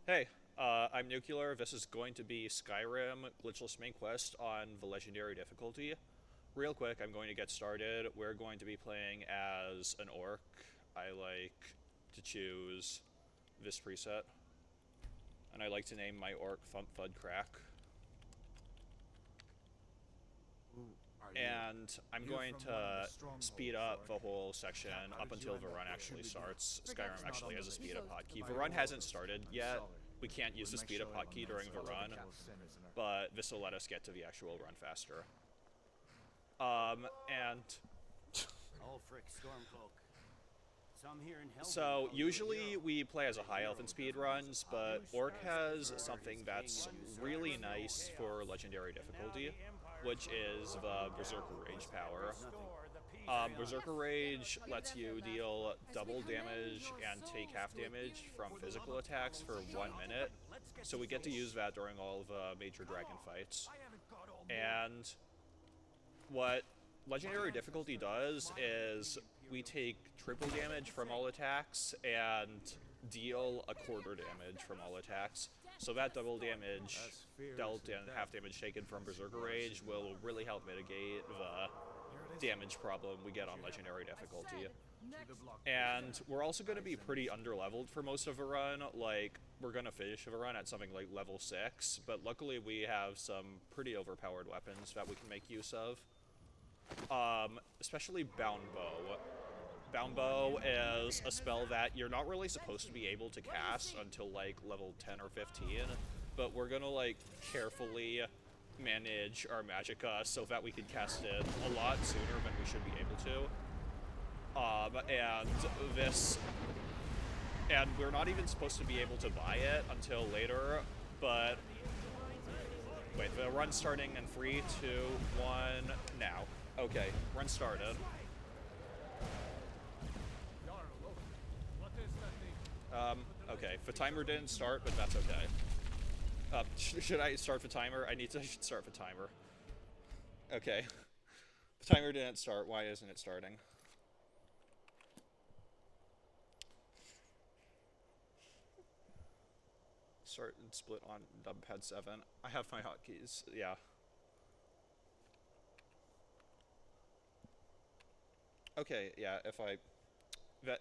Hey, I'm Nuclear. This is going to be Skyrim Glitchless Main Quest on the Legendary difficulty. Real quick, I'm going to get started. We're going to be playing as an orc. I like to choose this preset, and I like to name my orc Thump Thud Crack. Who are you? And I'm You're going from one of to the strongholds, speed up the Orc. whole section How up did you until end the up run here? actually Here we go. starts. Forget's Skyrim not actually on has the a list. speed up hotkey. My The run hasn't orders. started I'm yet. sorry. We can't use We'll the make speed sure up everyone hotkey knows during the about run, the sinners in our but this will let us get to the actual run faster. And Oh, frick, Stormcloak. Some here in Hell. so usually we play as a high elf in speed runs, but Orc has something that's really nice for legendary difficulty, which is the Berserker Rage power. Berserker Rage lets you deal double damage and take half damage from physical attacks for 1 minute, so we get to use that during all of the major dragon fights. And what legendary difficulty does is we take triple damage from all attacks and deal a quarter damage from all attacks. So that double damage dealt and half damage taken from Berserker Rage will really help mitigate the damage problem we get on legendary difficulty. And we're also going to be pretty underleveled for most of the run. Like, we're going to finish the run at something like level 6, but luckily we have some pretty overpowered weapons that we can make use of. Especially Bound Bow. Bound Bow is a spell that you're not really supposed to be able to cast until like level 10 or 15, but we're gonna like carefully manage our magicka so that we can cast it a lot sooner than we should be able to. And we're not even supposed to be able to buy it until later, but wait, the run's starting in 3, 2, 1, now. Okay, run started. Okay, the timer didn't start, but that's okay. Should I start the timer? I should start the timer. Okay. The timer didn't start. Why isn't it starting? Start and split on numpad 7. I have my hotkeys. Yeah. Okay, yeah,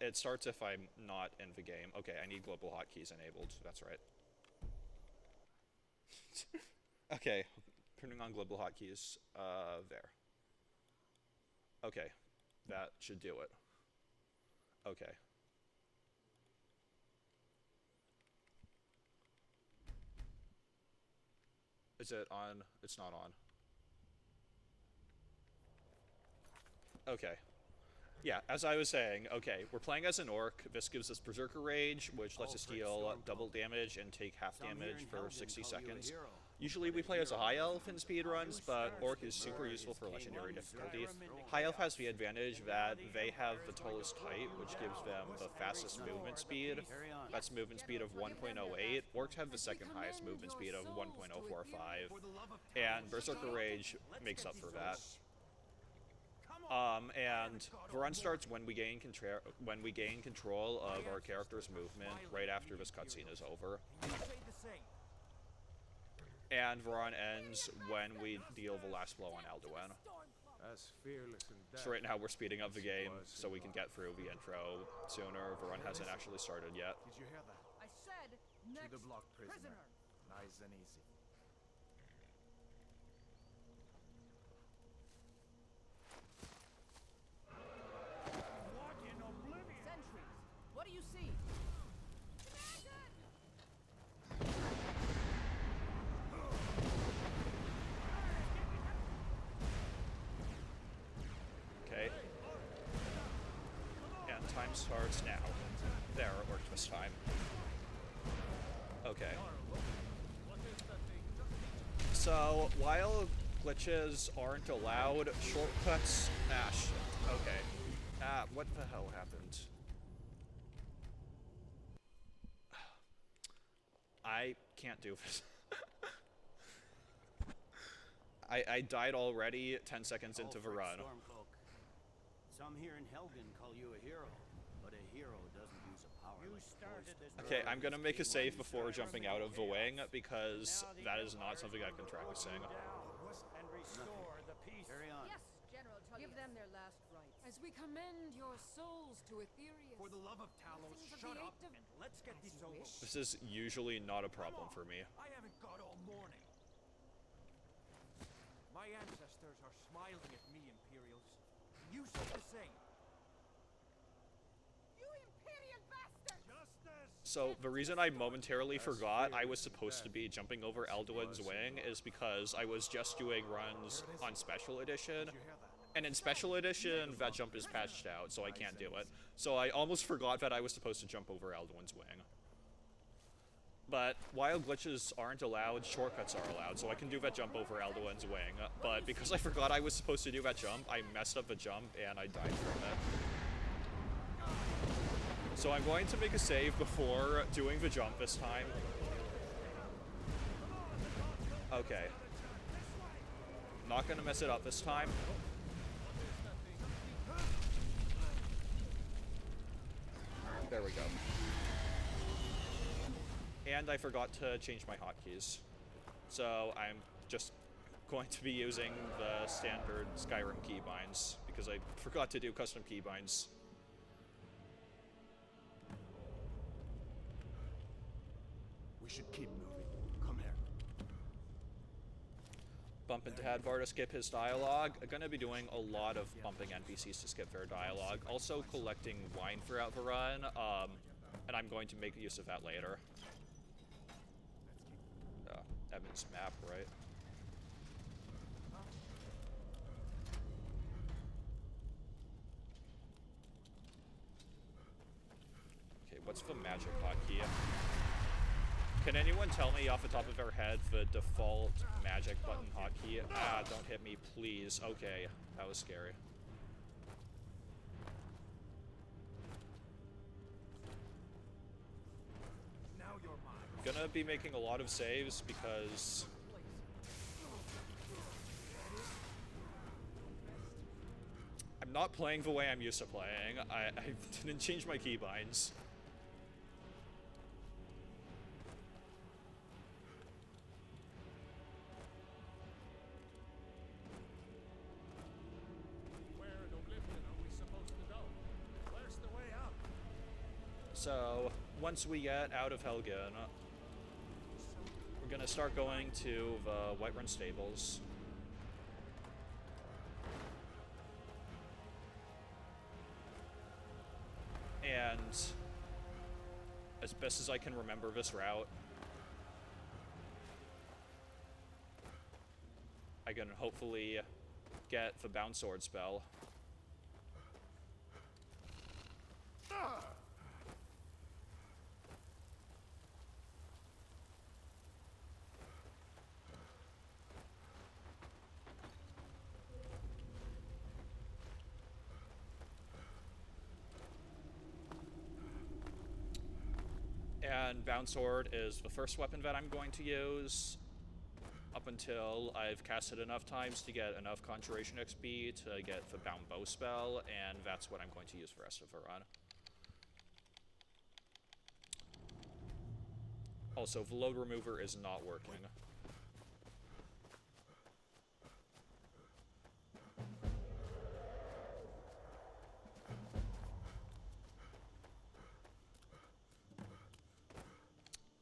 it starts if I'm not in the game. Okay, I need global hotkeys enabled. That's right. Okay, turning on global hotkeys. There. Okay, that should do it. Okay. Is it on? It's not on. Okay. Yeah, as I was saying, okay, we're playing as an orc. This gives us Berserker Rage, which lets us deal double damage and take half damage for 60 seconds. Usually we play as a high elf in speedruns, but orc is super useful for legendary difficulty. High elf has the advantage that they have the tallest height, which gives them the fastest movement speed. That's movement speed of 1.08. Orcs have the second highest movement speed of 1.045, and Berserker Rage makes up for that. And the run starts when we gain control of our character's movement right after this cutscene is over. And the run ends when we deal the last blow on Alduin. As fearless in death. So right now we're speeding up the game so we can get through the intro sooner. The run hasn't actually started yet. Did you hear that? I said next To the block, prisoner. Nice and easy. Sentries. What do you see? Okay. And time starts now. There, it worked this time. Okay. So, while glitches aren't allowed, shortcuts... Ah, shit. Okay. Ah, what the hell happened? I can't do this. I died already 10 seconds into the run. Stormcloak. Some here in Helgen call you a hero, but a hero doesn't use a power. Okay, I'm gonna make a save before jumping out of the wing because that is not something I can practicing. And restore the peace. Carry on. Yes, General Tullius. Give them their last rites. As we commend your souls to Aetherius. For the love of Talos, Blessings of shut the up Eight of- and let's get this over. with. This is usually not a problem for me. I haven't got all morning. My ancestors are smiling at me, Imperials. You say the same. You Imperial bastard! Justice! So the reason I momentarily forgot I was supposed to be jumping over Alduin's wing is because I was just doing runs on Special Edition, and in Special Edition that jump is patched out, so I can't do it. So I almost forgot that I was supposed to jump over Alduin's wing. But while glitches aren't allowed, shortcuts are allowed, so I can do that jump over Alduin's wing. But because I forgot I was supposed to do that jump, I messed up the jump and I died from it. So I'm going to make a save before doing the jump this time. Okay. Not gonna mess it up this time. There we go. And I forgot to change my hotkeys. So I'm just going to be using the standard Skyrim keybinds because I forgot to do custom keybinds. We should keep moving. Come here. Bump into Hadvar to skip his dialogue. I'm gonna be doing a lot of bumping NPCs to skip their dialogue. Also collecting wine throughout the run, and I'm going to make use of that later. Evan's map, right? Okay, what's the magic hotkey? Can anyone tell me off the top of their head the default magic button hotkey? Ah, don't hit me, please. Okay, that was scary. Now you're mine. Gonna be making a lot of saves because I'm not playing the way I'm used to playing. I didn't change my keybinds. Where in Oblivion are we supposed to go? Where's the way out? So, once we get out of Helgen, we're gonna start going to the Whiterun stables. And as best as I can remember this route, I can hopefully get the Bound Sword spell. And Bound Sword is the first weapon that I'm going to use up until I've casted enough times to get enough Conjuration XP to get the Bound Bow spell, and that's what I'm going to use for the rest of the run. Also, the load remover is not working.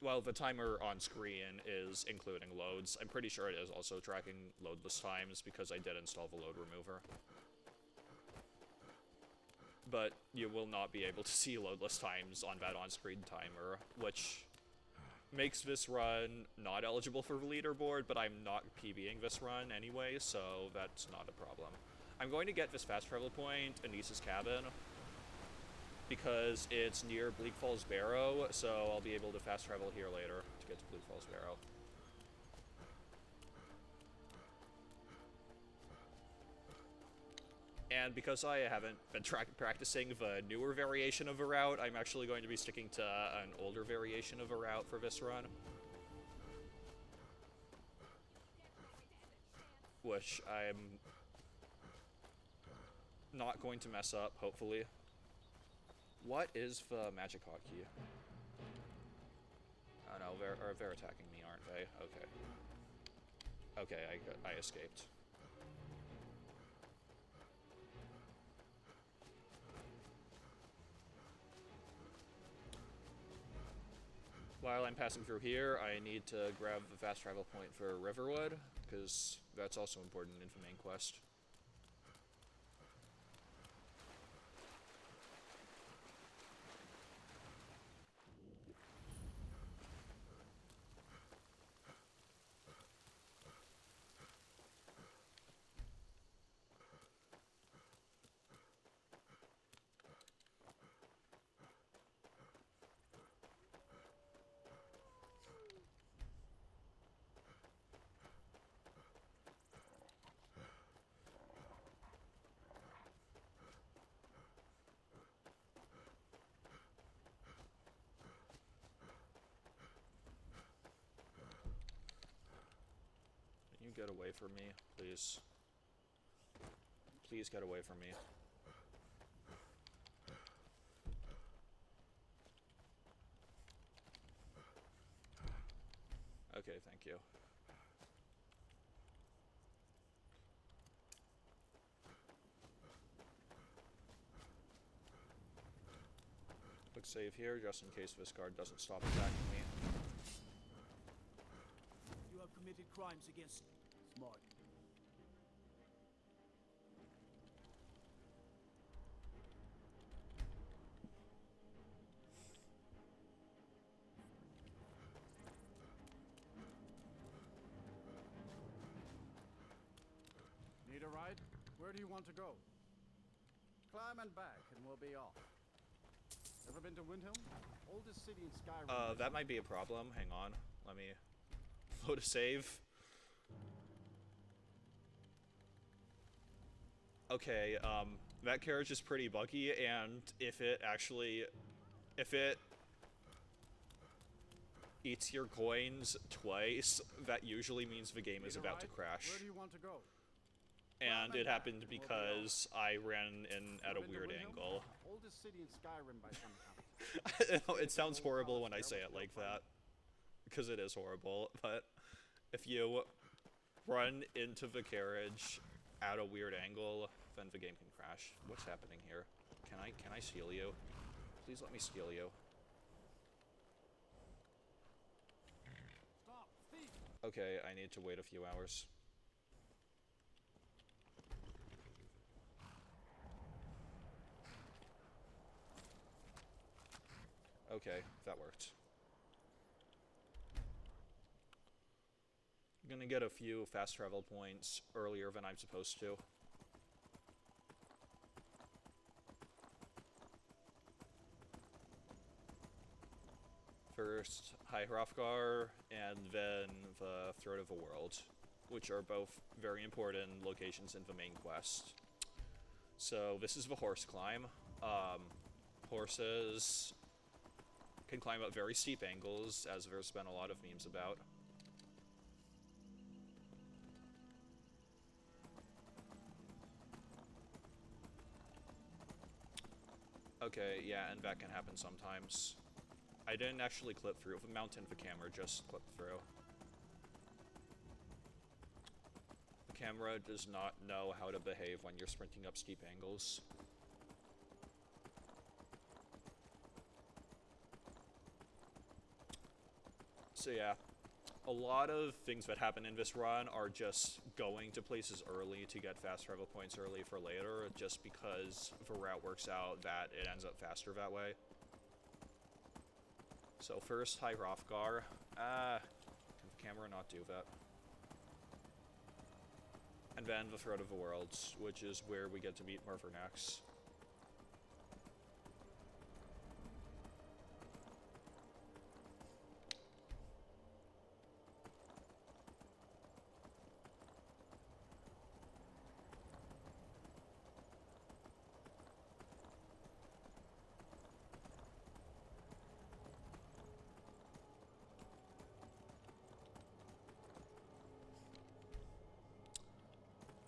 Well, the timer on screen is including loads. I'm pretty sure it is also tracking loadless times because I did install the load remover. But you will not be able to see loadless times on that on-screen timer, which makes this run not eligible for the leaderboard, but I'm not PBing this run anyway, so that's not a problem. I'm going to get this fast travel point, Anissa's Cabin, because it's near Bleak Falls Barrow, so I'll be able to fast travel here later to get to Bleak Falls Barrow. And because I haven't been practicing the newer variation of a route, I'm actually going to be sticking to an older variation of a route for this run. Which I'm not going to mess up, hopefully. What is the magic hotkey? Oh, they're attacking me, aren't they? Okay. Okay, I escaped. While I'm passing through here, I need to grab the fast travel point for Riverwood, because that's also important in the main quest. Can you get away from me, please? Please get away from me. Okay, thank you. Quick save here, just in case this guard doesn't stop attacking me. You have committed crimes against Smart. Need a ride? Where do you want to go? Climb and back, and we'll be off. Ever been to Windhelm? Oldest city in Skyrim. That might be a problem. Hang on. Let me load a save. Okay, that carriage is pretty buggy, and if it eats your coins twice, that usually means the game is about to crash. Where do you want to go? And it happened because I ran in at a weird angle. Oldest city in Skyrim by some count. It sounds horrible when I say it like that, because it is horrible, but if you run into the carriage at a weird angle, then the game can crash. What's happening here? Can I steal you? Please let me steal you. Stop, thief! Okay, I need to wait a few hours. Okay, that worked. I'm gonna get a few fast travel points earlier than I'm supposed to. First, High Hrothgar, and then the Throat of the World, which are both very important locations in the main quest. So this is the horse climb. Horses can climb up very steep angles, as there's been a lot of memes about. Okay, yeah, and that can happen sometimes. I didn't actually clip through the mountain, the camera just clipped through. The camera does not know how to behave when you're sprinting up steep angles. So yeah, a lot of things that happen in this run are just going to places early to get fast travel points early for later, just because the route works out that it ends up faster that way. So first, High Hrothgar. Can the camera not do that? And then the Throat of the Worlds, which is where we get to meet Murvernax.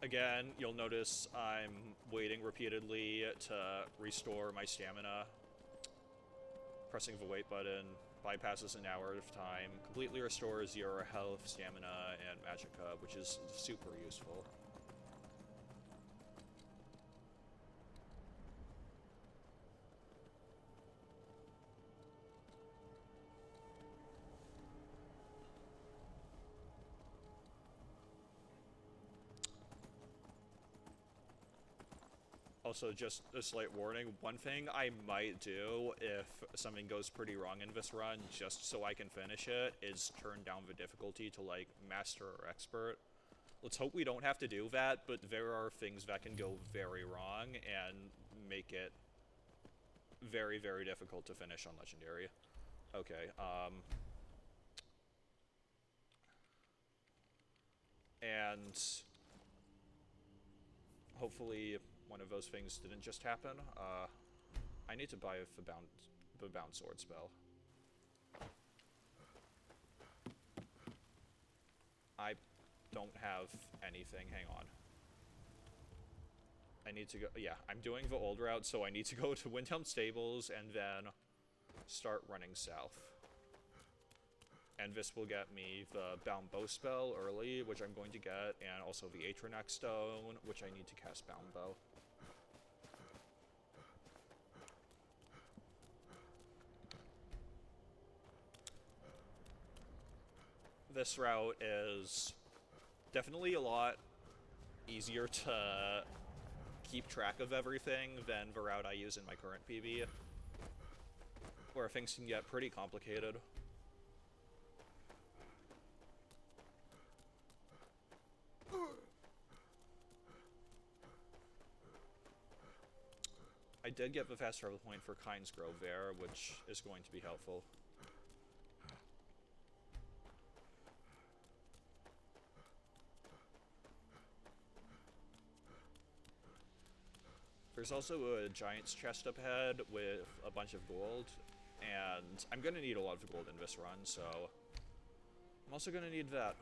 Again, you'll notice I'm waiting repeatedly to restore my stamina. Pressing the wait button bypasses an hour of time, completely restores your health, stamina, and magicka, which is super useful. Also, just a slight warning, one thing I might do if something goes pretty wrong in this run, just so I can finish it, is turn down the difficulty to, like, Master or Expert. Let's hope we don't have to do that, but there are things that can go very wrong and make it very, very difficult to finish on Legendary. Okay, and hopefully one of those things didn't just happen. I need to buy the bound sword spell. I don't have anything. Hang on. I need to go. Yeah, I'm doing the old route, so I need to go to Windhelm Stables and then start running south. And this will get me the Bound Bow spell early, which I'm going to get, and also the Atronax Stone, which I need to cast Bound Bow. This route is definitely a lot easier to keep track of everything than the route I use in my current PB, where things can get pretty complicated. I did get the fast travel point for Kynes Grove there, which is going to be helpful. There's also a Giant's chest up ahead with a bunch of gold, and I'm going to need a lot of gold in this run, so I'm also going to need that.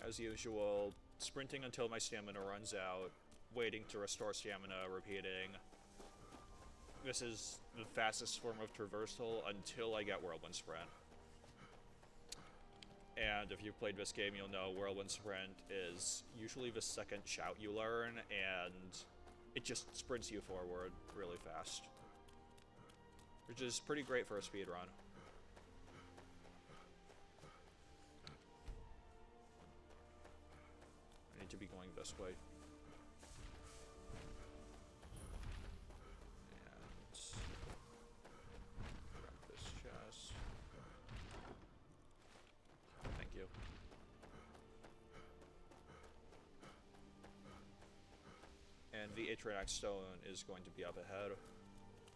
As usual, sprinting until my stamina runs out, waiting to restore stamina, repeating. This is the fastest form of traversal until I get Whirlwind Sprint. And if you've played this game, you'll know Whirlwind Sprint is usually the second shout you learn, and it just sprints you forward really fast. Which is pretty great for a speedrun. I need to be going this way. And the Atronax Stone is going to be up ahead.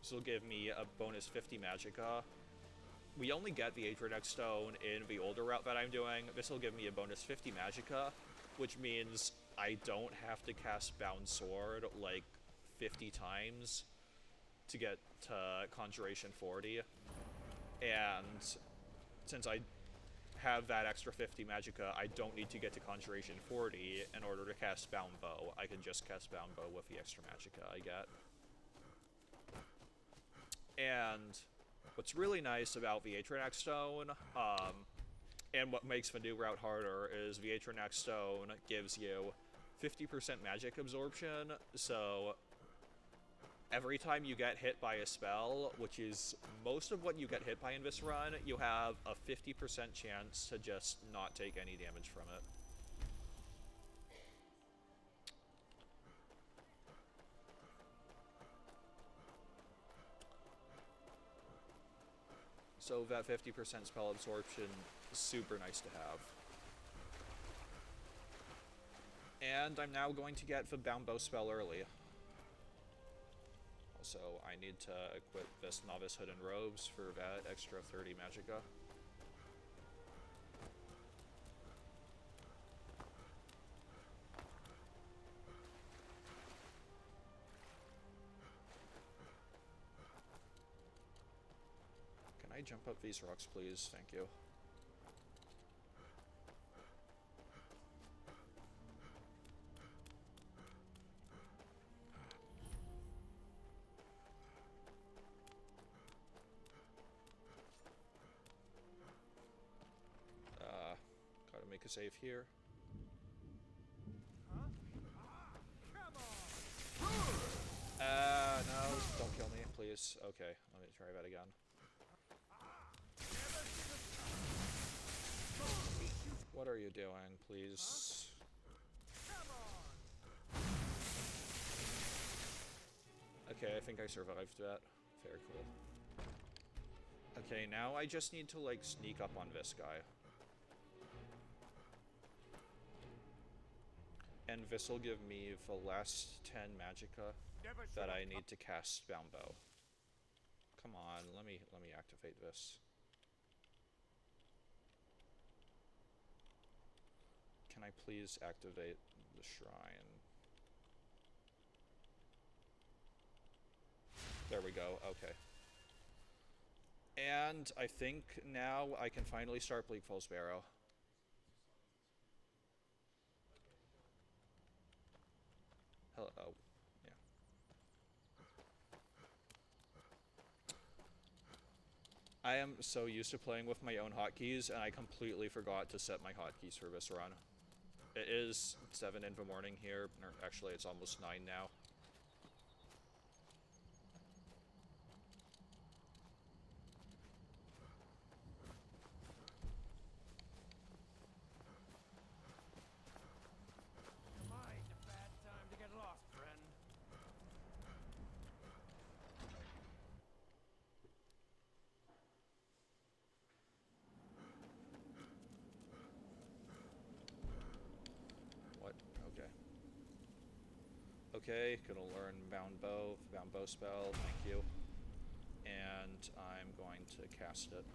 This will give me a bonus 50 magicka. We only get the Atronax Stone in the older route that I'm doing. This will give me a bonus 50 magicka, which means I don't have to cast Bound Sword like 50 times to get to Conjuration 40. And since I have that extra 50 magicka, I don't need to get to Conjuration 40 in order to cast Bound Bow. I can just cast Bound Bow with the extra magicka I get. And what's really nice about the Atronax Stone, and what makes the new route harder, is the Atronax Stone gives you 50% magic absorption, so every time you get hit by a spell, which is most of what you get hit by in this run, you have a 50% chance to just not take any damage from it. So that 50% spell absorption is super nice to have. And I'm now going to get the Bound Bow spell early. So I need to equip this Novice Hood and Robes for that extra 30 magicka. Can I jump up these rocks, please? Thank you. Gotta make a save here. No, don't kill me, please. Okay, let me try that again. What are you doing, please? Okay, I think I survived that. Very cool. Okay, now I just need to, like, sneak up on this guy. And this will give me the last 10 magicka that I need to cast Bound Bow. Come on, let me activate this. Can I please activate the shrine? There we go, okay. And I think now I can finally start Bleak Falls Barrow. Hello, oh, yeah. I am so used to playing with my own hotkeys, and I completely forgot to set my hotkeys for this run. It is 7 in the morning here, or actually it's almost 9 now. Okay, gonna learn Bound Bow spell, thank you. And I'm going to cast it.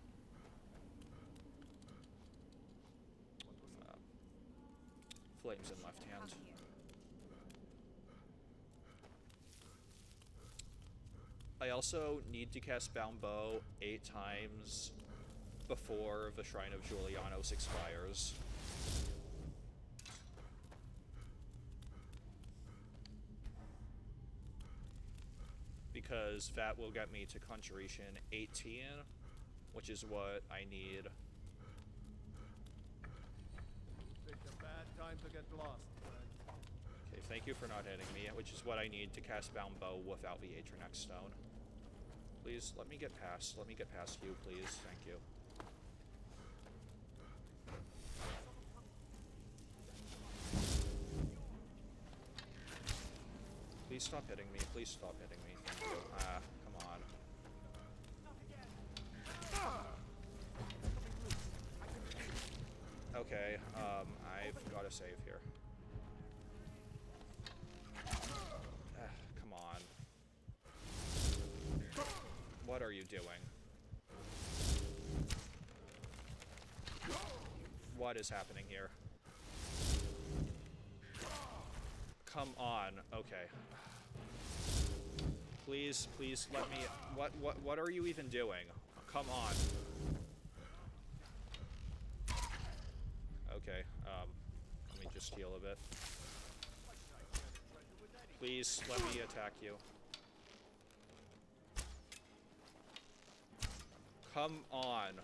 Flames in left hand. I also need to cast Bound Bow 8 times before the Shrine of Julianos expires. Because that will get me to Conjuration 18, which is what I need. It's a bad time to get lost, friend. Okay, thank you for not hitting me, which is what I need to cast Bound Bow without the Atronex Stone. Please, let me get past you, please. Thank you. Please stop hitting me. Please stop hitting me. Thank you. Ah, come on. Okay, I've got to save here. Come on. What are you doing? What is happening here? Come on. Okay. Please let me... What are you even doing? Come on. Okay, let me just heal a bit. Please let me attack you. Come on.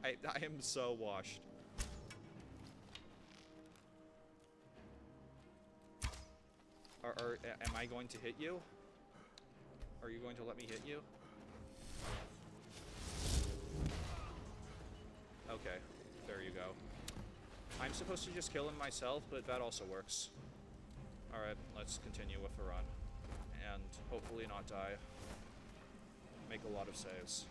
I am so washed. Am I going to hit you? Are you going to let me hit you? Okay, there you go. I'm supposed to just kill him myself, but that also works. Alright, let's continue with the run. And hopefully not die. Make a lot of saves.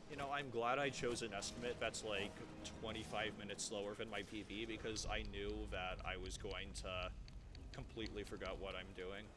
You know, I'm glad I chose an estimate that's like 25 minutes slower than my PB, because I knew that I was going to completely forget what I'm doing.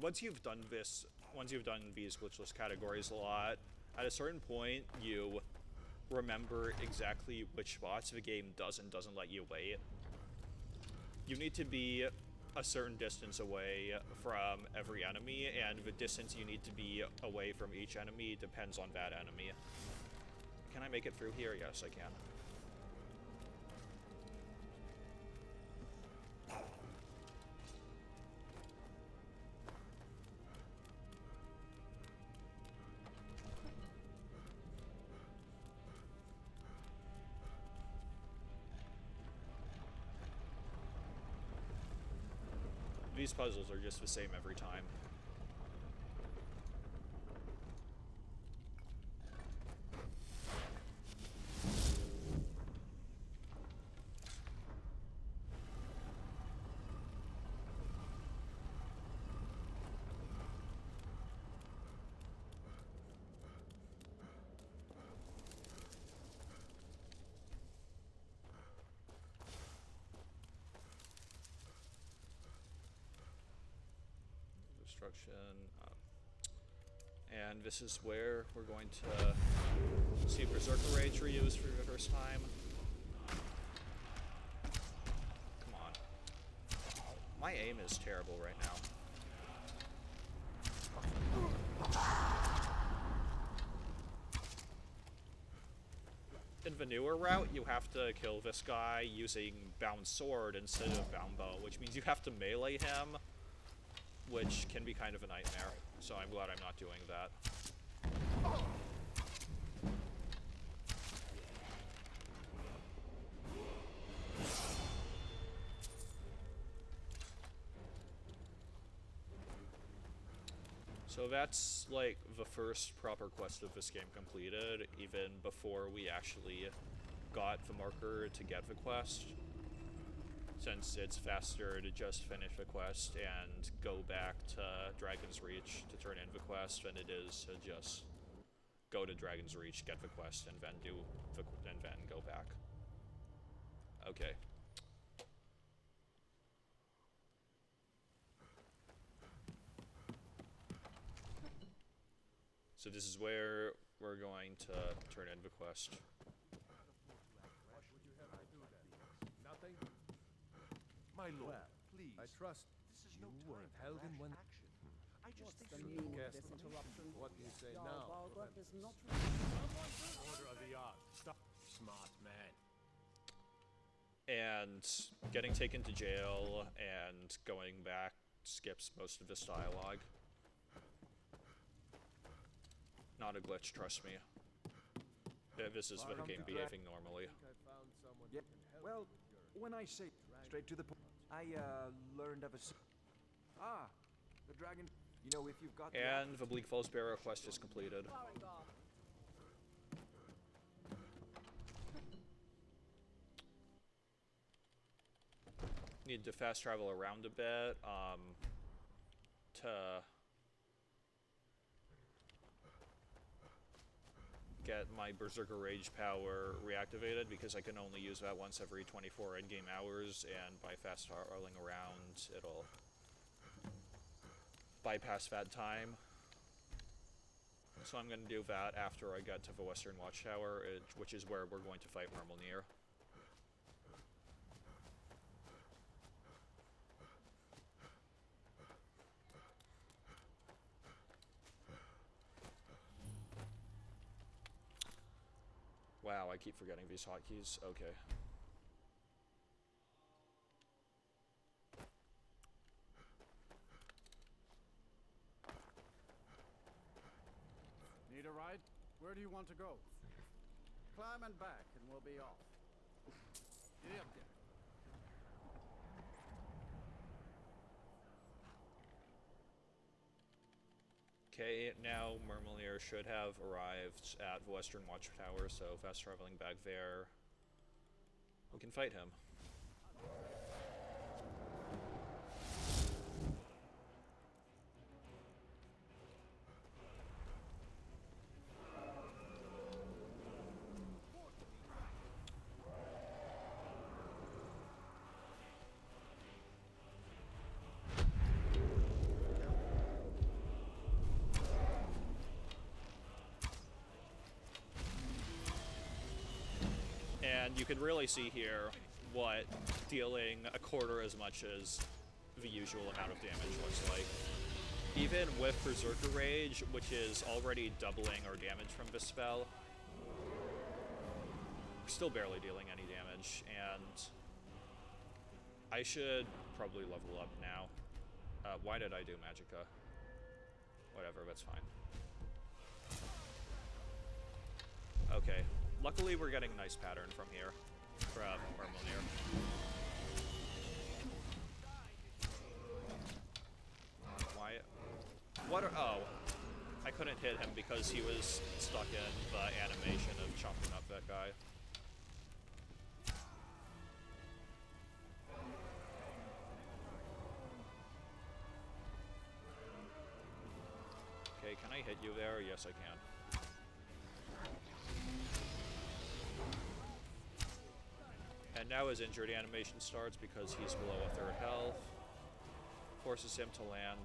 once you've done these glitchless categories a lot, at a certain point you remember exactly which spots the game does and doesn't let you wait. You need to be a certain distance away from every enemy, and the distance you need to be away from each enemy depends on that enemy. Can I make it through here? Yes, I can. These puzzles are just the same every time. And this is where we're going to see Berserker Rage reused for the first time. Come on. Oh, my aim is terrible right now. In the newer route, you have to kill this guy using bound sword instead of bound bow, which means you have to melee him, which can be kind of a nightmare, so I'm glad I'm not doing that. So that's, like, the first proper quest of this game completed, even before we actually got the marker to get the quest. Since it's faster to just finish the quest and go back to Dragon's Reach to turn in the quest than it is to just go to Dragon's Reach, get the quest, and then go back. Okay. So this is where we're going to turn in the quest. Nothing? My lord, please. I trust you were held in one action. I just think the meaning of this interruption? What do you say now? Baldur is not Order of the art. Stop. Smart man. And getting taken to jail and going back skips most of this dialogue. Not a glitch, trust me. This is the game behaving normally. Yeah, well, when I say straight to the point, I learned of a... the dragon... You know, if you've got... And the Bleak Falls Barrow quest is completed. Need to fast travel around a bit, to get my Berserker Rage power reactivated, because I can only use that once every 24 endgame hours, and by fast traveling around, it'll bypass that time. So I'm going to do that after I get to the Western Watchtower, which is where we're going to fight Myrmilnir. Wow, I keep forgetting these hotkeys. Okay. Need a ride? Where do you want to go? Climb and back, and we'll be off. Get up there. Okay, now Myrmilnir should have arrived at the Western Watchtower, so fast traveling back there, we can fight him. And you can really see here what dealing a quarter as much as the usual amount of damage looks like. Even with Berserker Rage, which is already doubling our damage from this spell, we're still barely dealing any damage, and I should probably level up now. Why did I do Magicka? Whatever, that's fine. Okay, luckily we're getting a nice pattern from here, from Murmilnir. Why? What are, oh, I couldn't hit him because he was stuck in the animation of chopping up that guy. Okay, can I hit you there? Yes, I can. And now his injured animation starts because he's below a third health. Forces him to land.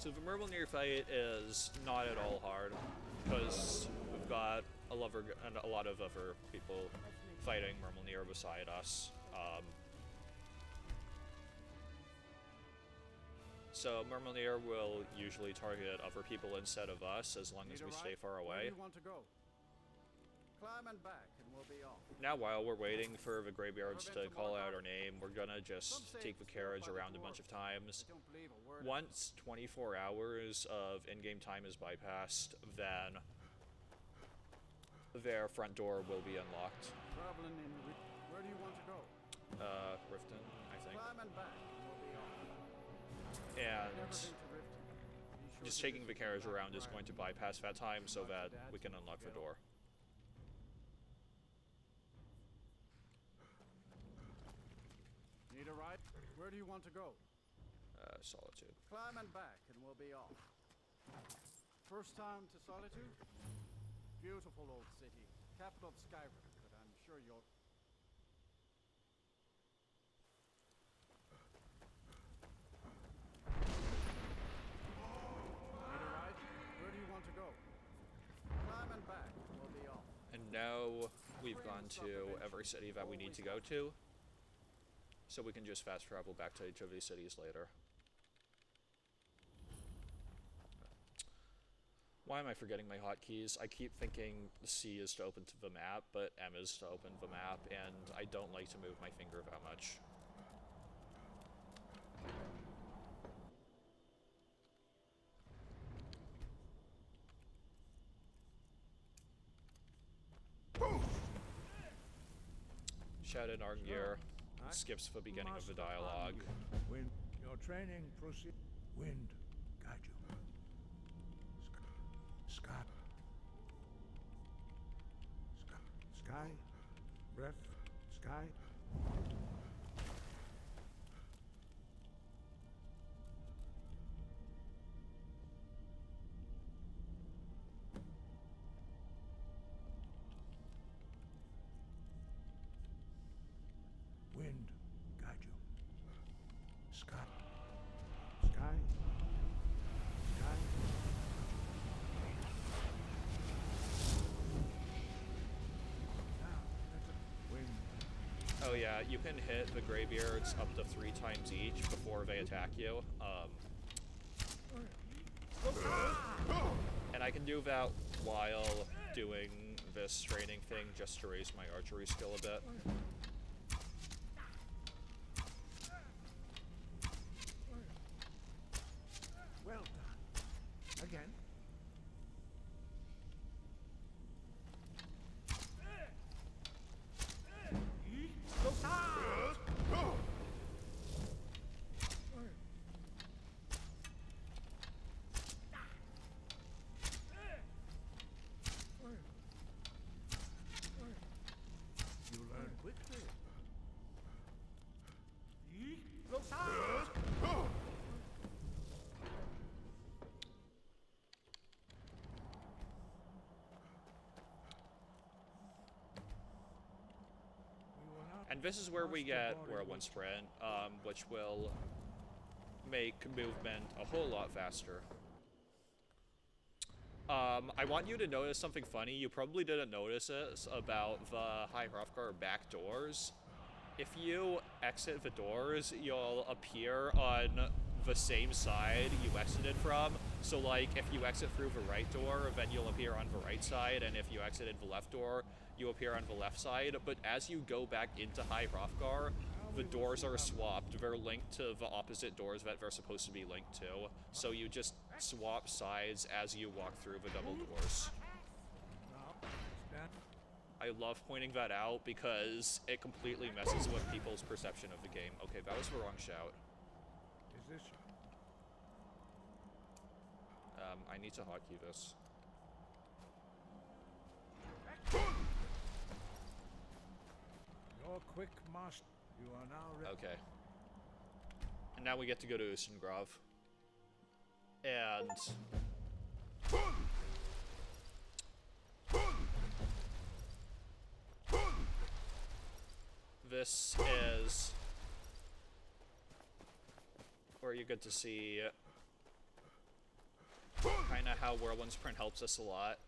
So the Murmilnir fight is not at all hard, because we've got a lot of other people fighting Murmilnir beside us. So Murmilnir will usually target other people instead of us, as long as we stay far away. Where do you want to go? Climb and back, and we'll be off. Now, while we're waiting for the Greybeards to call out our name, we're gonna just take the carriage around a bunch of times. I don't believe a word. Once 24 hours of in-game time is bypassed, then their front door will be unlocked. Traveling in. Where do you want to go? Riften, I think. Climb and back, and we'll be off. And Never been to Riften. Be sure just to taking the visit carriage the around is going to bypass that time so that we can unlock the door. Need a ride? Where do you want to go? Solitude. Climb and back, and we'll be off. First time to Solitude? Beautiful old city. Capital of Skyrim, but I'm sure you'll... Need a ride? Where do you want to go? Climb and back, and we'll be off. And now we've gone to every city that we need to go to, so we can just fast travel back to each of these cities later. Why am I forgetting my hotkeys? I keep thinking C is to open to the map, but M is to open the map, and I don't like to move my finger that much. Shouted Arngir skips the beginning of the dialogue. Wind, your training proceed. Wind, guide you. Sky. Sky. Breath. Sky. Wind, guide you. Sky. Sky. Sky. Wind. Oh yeah, you can hit the Greybeards up to 3 times each before they attack you. And I can do that while doing this training thing just to raise my archery skill a bit. Well done. Again. You learn quick. And this is where we get Whirlwind Sprint, which will make movement a whole lot faster. I want you to notice something funny. You probably didn't notice it about the High Hrothgar back doors. If you exit the doors, you'll appear on the same side you exited from. So like, if you exit through the right door, then you'll appear on the right side, and if you exited the left door, you appear on the left side. But as you go back into High Hrothgar, the doors are swapped. They're linked to the opposite doors that they're supposed to be linked to. So you just swap sides as you walk through the double doors. I love pointing that out because it completely messes with people's perception of the game. Okay, that was the wrong shout. Is this? I need to hotkey this. Your quick master. You are now ready. Okay. And now we get to go to Ustengrav. And this is where you get to see kind of how Whirlwind Sprint helps us a lot.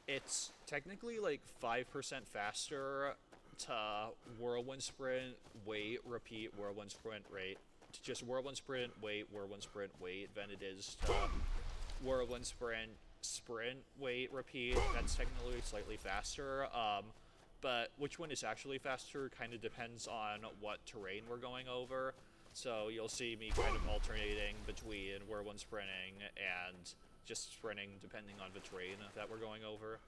It's technically like 5% faster to Whirlwind Sprint, wait, repeat, Whirlwind Sprint, rate. To just Whirlwind Sprint, wait, Whirlwind Sprint, wait, than it is to Whirlwind Sprint, sprint, wait, repeat. That's technically slightly faster. But which one is actually faster kind of depends on what terrain we're going over. So you'll see me kind of alternating between Whirlwind Sprinting and just sprinting depending on the terrain that we're going over.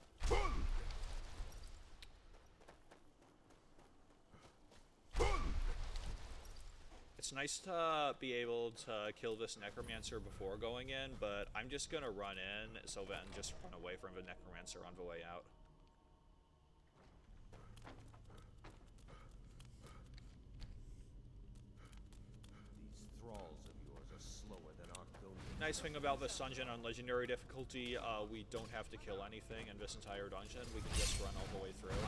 It's nice to be able to kill this Necromancer before going in, but I'm just gonna run in so then just run away from the Necromancer on the way out. These thralls of yours are slower than Arctonian. Nice thing about this dungeon on Legendary difficulty, we don't have to kill anything in this entire dungeon. We can just run all the way through.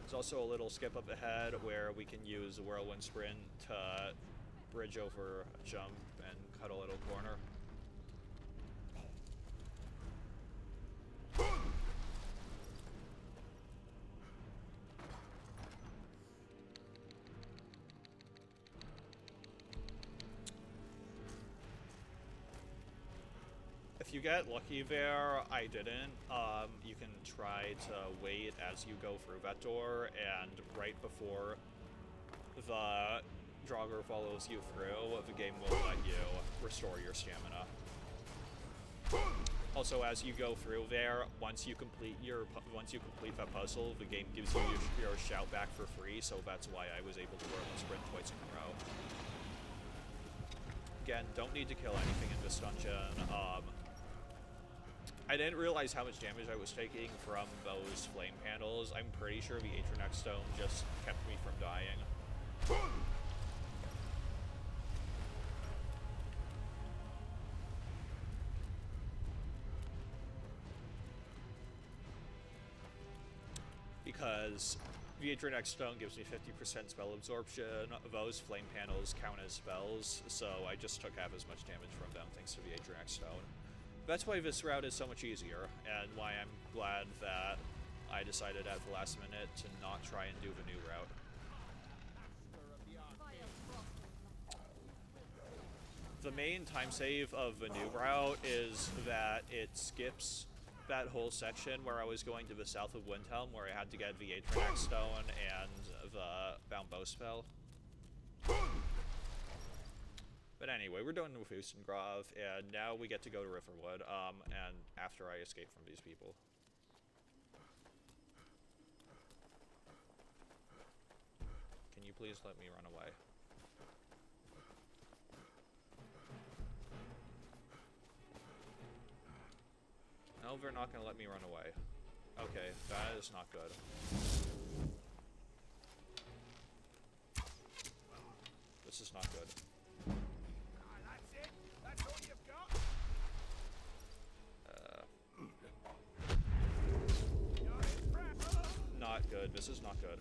There's also a little skip up ahead where we can use the Whirlwind Sprint to bridge over a jump and cut a little corner. If you get lucky there, I didn't. You can try to wait as you go through that door, and right before the Draugr follows you through, the game will let you restore your stamina. Also, as you go through there, once you complete that puzzle, the game gives you your shout back for free. So that's why I was able to Whirlwind Sprint twice in a row. Again, don't need to kill anything in this dungeon. I didn't realize how much damage I was taking from those flame panels. I'm pretty sure the Atronex Stone just kept me from dying. Because the Atronex Stone gives me 50% spell absorption. Those flame panels count as spells, so I just took half as much damage from them thanks to the Atronex Stone. That's why this route is so much easier, and why I'm glad that I decided at the last minute to not try and do the new route. The main time save of the new route is that it skips that whole section where I was going to the south of Windhelm, where I had to get the Atronex Stone and the Bound Bow spell. But anyway, we're done with Ustengrav, and now we get to go to Riverwood, and after I escape from these people. Can you please let me run away? No, they're not gonna let me run away. Okay, that is not good. This is not good. Not good. This is not good.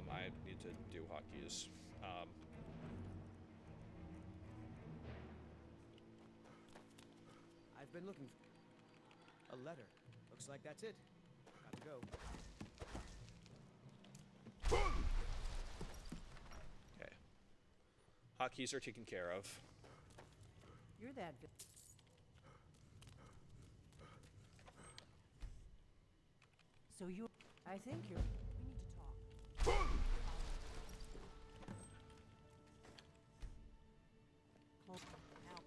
I need to do hotkeys. I've been looking for a letter. Looks like that's it. Got to go. Okay. Hotkeys are taken care of. You're that. So you. I think you're. We need to talk. Now.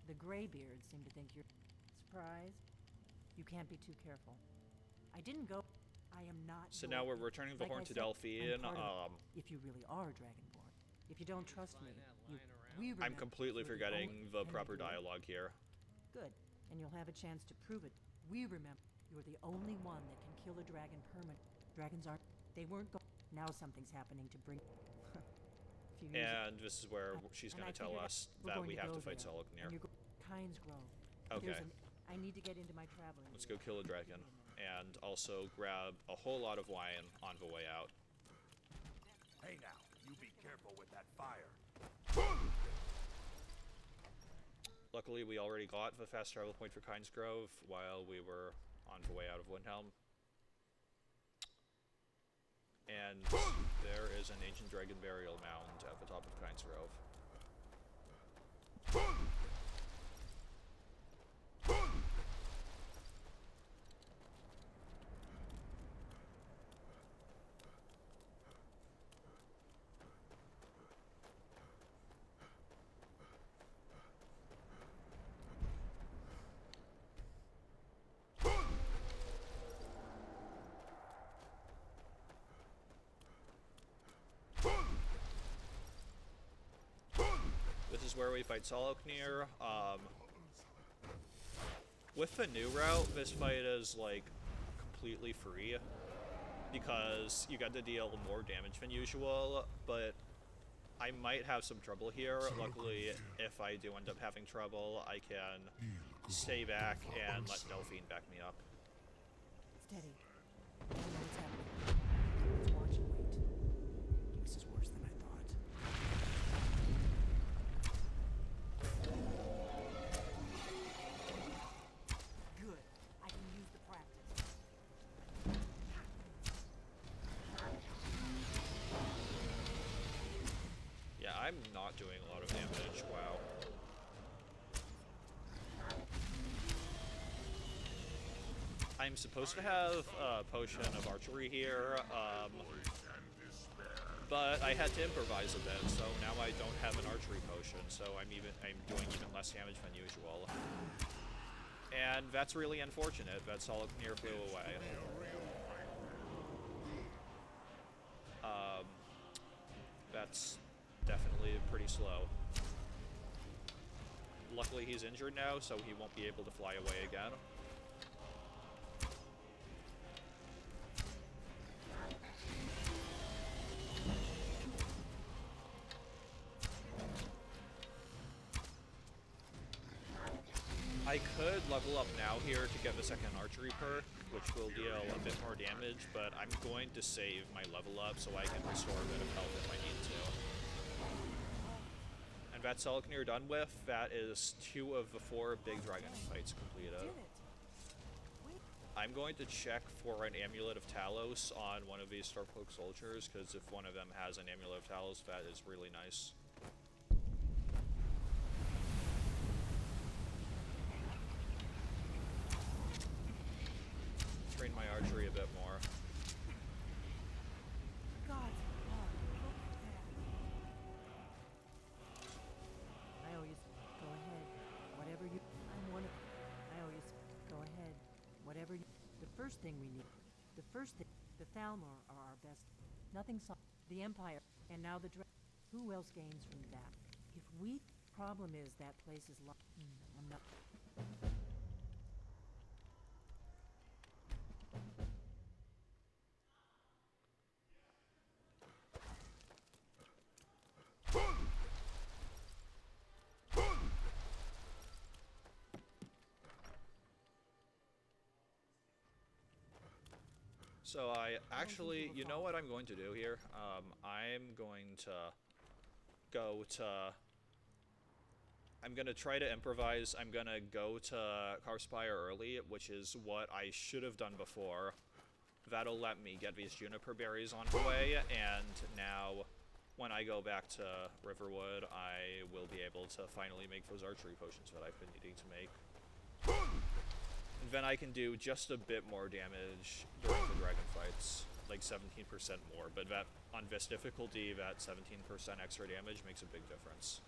The Greybeards seem to think you're surprised. You can't be too careful. I didn't go. I am not. So now we're returning the Like horn I to said, Delphian. I'm part of it, if you really are Dragonborn. If you don't trust me, we I'm remember completely you're forgetting the only- proper and you do. dialogue here. Good, and you'll have a chance to prove it. We remember you're the only one that can kill a dragon permanent. Dragons aren't. They weren't. Now something's happening to bring. Few years And this is where she's and going I to tell figured us we're that going we to have go to fight there, Soloknir. and you're Kynes Grove. Okay. I need to get into my traveling. Let's gear. go kill a dragon. And also grab a whole lot of wine on the way out. Hey now, you be careful with that fire. Luckily, we already got the fast travel point for Kynes Grove while we were on the way out of Windhelm. And there is an ancient dragon burial mound at the top of Kynes Grove. This is where we fight Soloknir. With the new route, this fight is like completely free because you got to deal more damage than usual, but I might have some trouble here. Luckily, if I do end up having trouble, I can stay back and let Delphine back me up. Steady. I know what's happening. Let's watch and wait. This is worse than I thought. Good. I can use the practice. Yeah, I'm not doing a lot of damage. Wow. I'm supposed to have a potion of archery here, but I had to improvise a bit, so now I don't have an archery potion, so I'm doing even less damage than usual. And that's really unfortunate that Soloknir flew away. That's definitely pretty slow. Luckily he's injured now, so he won't be able to fly away again. I could level up now here to get the second archery perk, which will deal a bit more damage, but I'm going to save my level up so I can restore a bit of health if I need to. And that's Soloknir done with. That is 2 of the 4 big dragon fights completed. Did it. I'm going to check for an Amulet of Talos on one of these Stormcloak soldiers, because if one of them has an Amulet of Talos, that is really nice. Train my archery a bit more. God. I owe you. Go ahead. Whatever you. I'm one of. I owe you. Go ahead. Whatever you. The first thing we need. The first thing. The Thalmor are our best. Nothing. The Empire. And now the. Who else gains from that? If we. Problem is that place is locked. I'm not. So I actually, you know what I'm going to do here? I'm going to go to... I'm going to try to improvise. I'm going to go to Carspire early, which is what I should have done before. That'll let me get these juniper berries on the way, and now when I go back to Riverwood, I will be able to finally make those archery potions that I've been needing to make. And then I can do just a bit more damage during the dragon fights, like 17% more, but that on this difficulty, that 17% extra damage makes a big difference.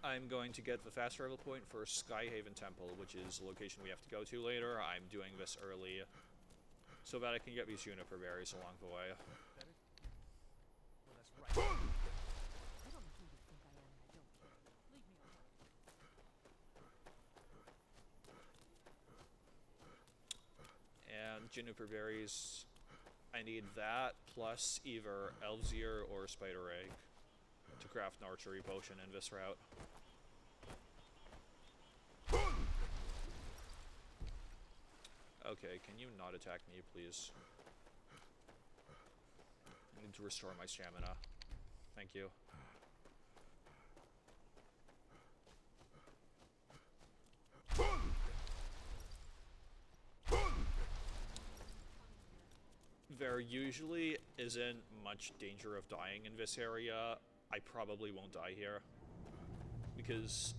I'm going to get the fast travel point for Skyhaven Temple, which is the location we have to go to later. I'm doing this early so that I can get these juniper berries along the way. I don't know who you think I am, and I don't care. Leave me alone. And juniper berries, I need that plus either Elf's Ear or Spider Egg to craft an archery potion in this route. Okay, can you not attack me, please? I need to restore my stamina. Thank you. There usually isn't much danger of dying in this area. I probably won't die here, because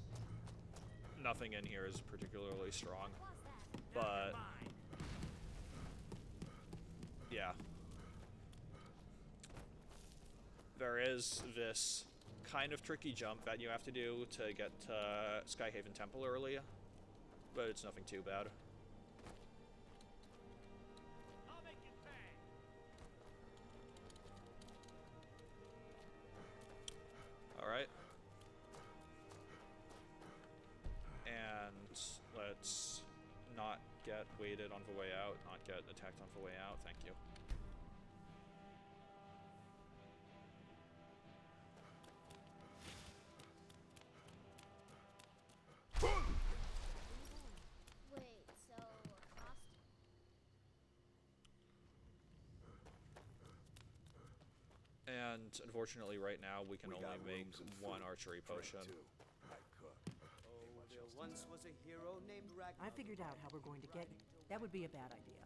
nothing in here is particularly strong. But yeah, there is this kind of tricky jump that you have to do to get to Skyhaven Temple early, but it's nothing too bad. Alright. And let's not get weighted on the way out, not get attacked on the way out, thank you. Wait, so cost? And unfortunately right now we can only make one archery potion. There once was a hero named Ragnar. I figured out how we're going to get you. That would be a bad idea.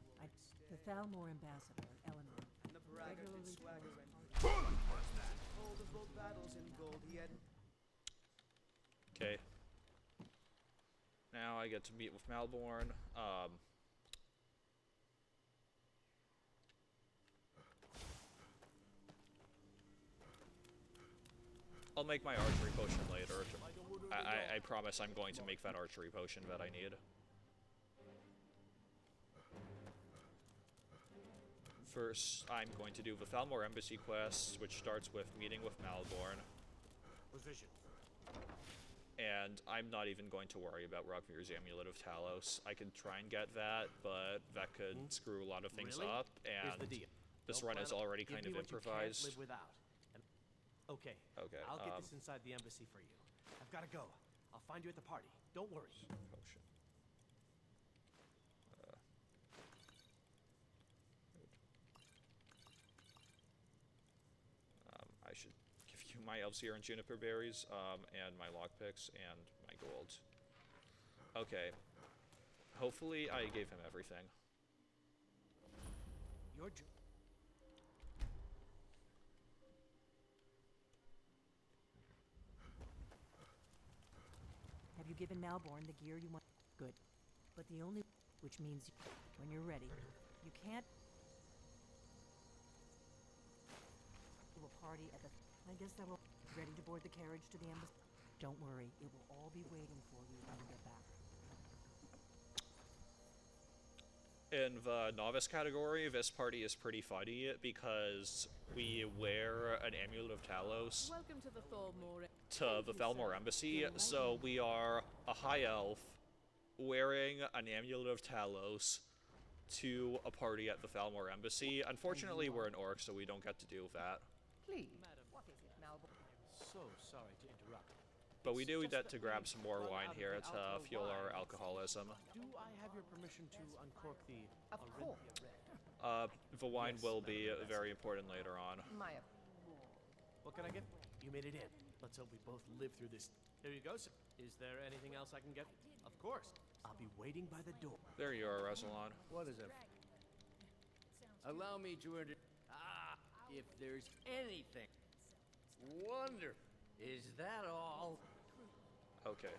The Thalmor ambassador, Eleanor, And the braggart and regularly swagger tells and told of both battles in gold he had. Okay. Now I get to meet with Malborn. I'll make my archery potion later. I promise I'm going to make that archery potion that I need. First, I'm going to do the Thalmor Embassy quest, which starts with meeting with Malborn. Position. And I'm not even going to worry about Rogmir's Amulet of Talos. I could try and get that, but that could screw a lot of things up, Here's the and deal. this Don't run plan is on- already give kind me of what you can't improvised. live without. And okay. Okay, I'll get this inside the embassy for you. I've got to go. I'll find you at the party. Don't worry. Potion. I should give you my Elf's Ear and Juniper Berries, and my lockpicks, and my gold. Okay. Hopefully I gave him everything. Your Have you given Malborn the gear you want? Good. But the only... Which means when you're ready, you can't... Do a party at the... I guess that will... Ready to board the carriage to the embassy? Don't worry, it will all be waiting for you when you get back. In the novice category, this party is pretty funny because we wear an Amulet of Talos Welcome to the Thalmor. to the Thalmor Embassy, so we are a high elf wearing an Amulet of Talos to a party at the Thalmor Embassy. Unfortunately, we're an orc, so we don't get to do that. Please, what is it, Malvo? So sorry to interrupt. But we do get to grab some more wine here to fuel our alcoholism. Do I have your permission to uncork the Of course. The wine will be very important later on. My What can I get? You made it in. Let's hope we both live through this. There you go, sir. Is there anything else I can get? Of course. I'll be waiting by the door. There you are, Resolon. What is it? Allow me to if there's anything. Wonderful. Is that all? Okay.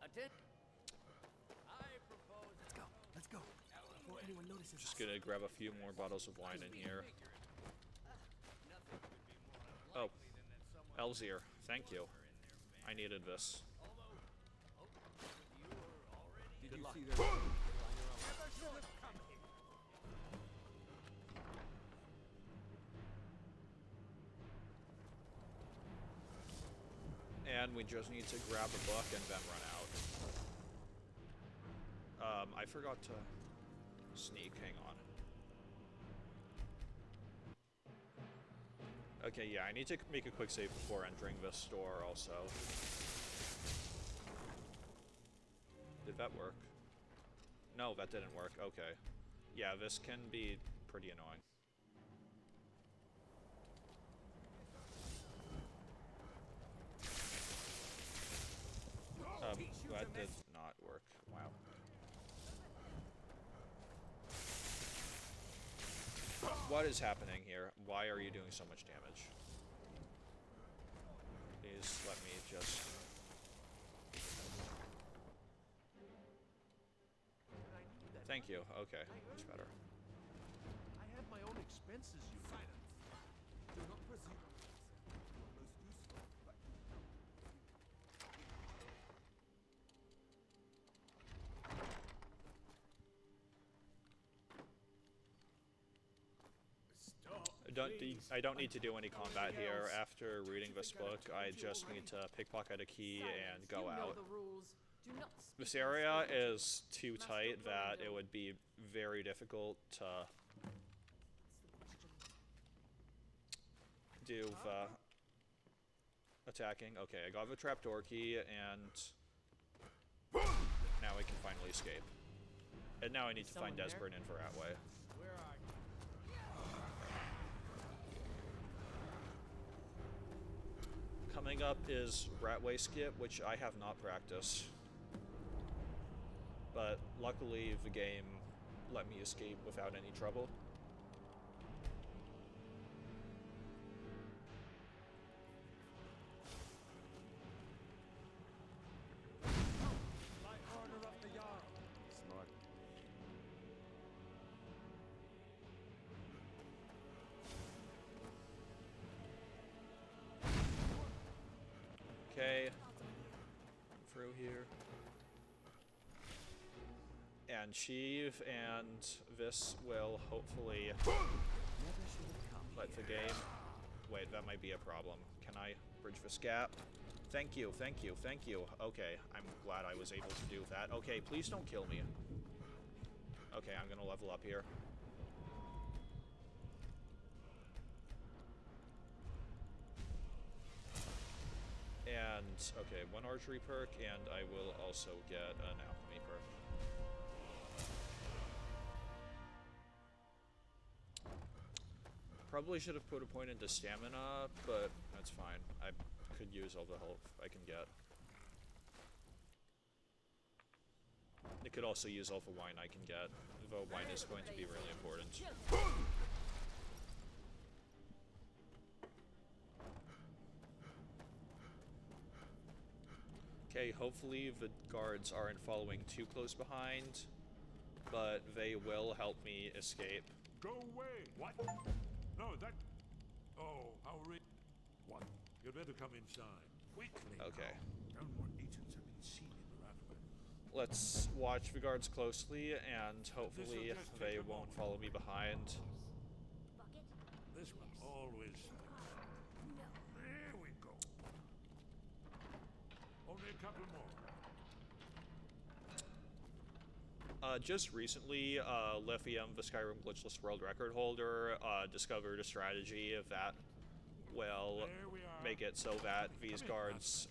I propose. Let's go. Let's go. Before anyone notices Just us. gonna grab a few more bottles of wine in here. Oh, Elzir, thank you. I needed this. Did you luck. see that? And we just need to grab a book and then run out. I forgot to sneak, hang on. Okay, yeah, I need to make a quick save before entering this store also. Did that work? No, that didn't work, okay. Yeah, this can be pretty annoying. That did not work. Wow. What is happening here? Why are you doing so much damage? Please let me just... Thank you. Okay, much better. I have my own expenses, you silence. Do not presume. Most useful, but I don't need to do any combat here. After reading this book, I just need to pickpocket a key and go out. This area is too tight that it would be very difficult to do the attacking. Okay, I got the trapdoor key, and now I can finally escape. And now I need to find Desperate in for Atway. Where are you? Coming up is Ratway Skip, which I have not practiced. But luckily the game let me escape without any trouble. by order of the Jarl. Smart. Okay. Through here. And Sheev, and this will hopefully let the game... Wait, that might be a problem. Can I bridge this gap? Thank you, thank you, thank you. Okay, I'm glad I was able to do that. Okay, please don't kill me. Okay, I'm gonna level up here. And, okay, one archery perk, and I will also get an alchemy perk. Probably should have put a point into stamina, but that's fine. I could use all the health I can get. I could also use all the wine I can get, though wine is going to be really important. Okay, hopefully the guards aren't following too close behind, but they will help me escape. Go away! What? No, that... Oh, how What? You'd better come inside. Quickly. Okay. No more agents have been seen in the Rathway. Let's watch the guards closely, and hopefully they won't follow me behind. This one always sticks. There we go. Only a couple more. Just recently, Lithium, the Skyrim glitchless world record holder, discovered a strategy that will make it so that these guards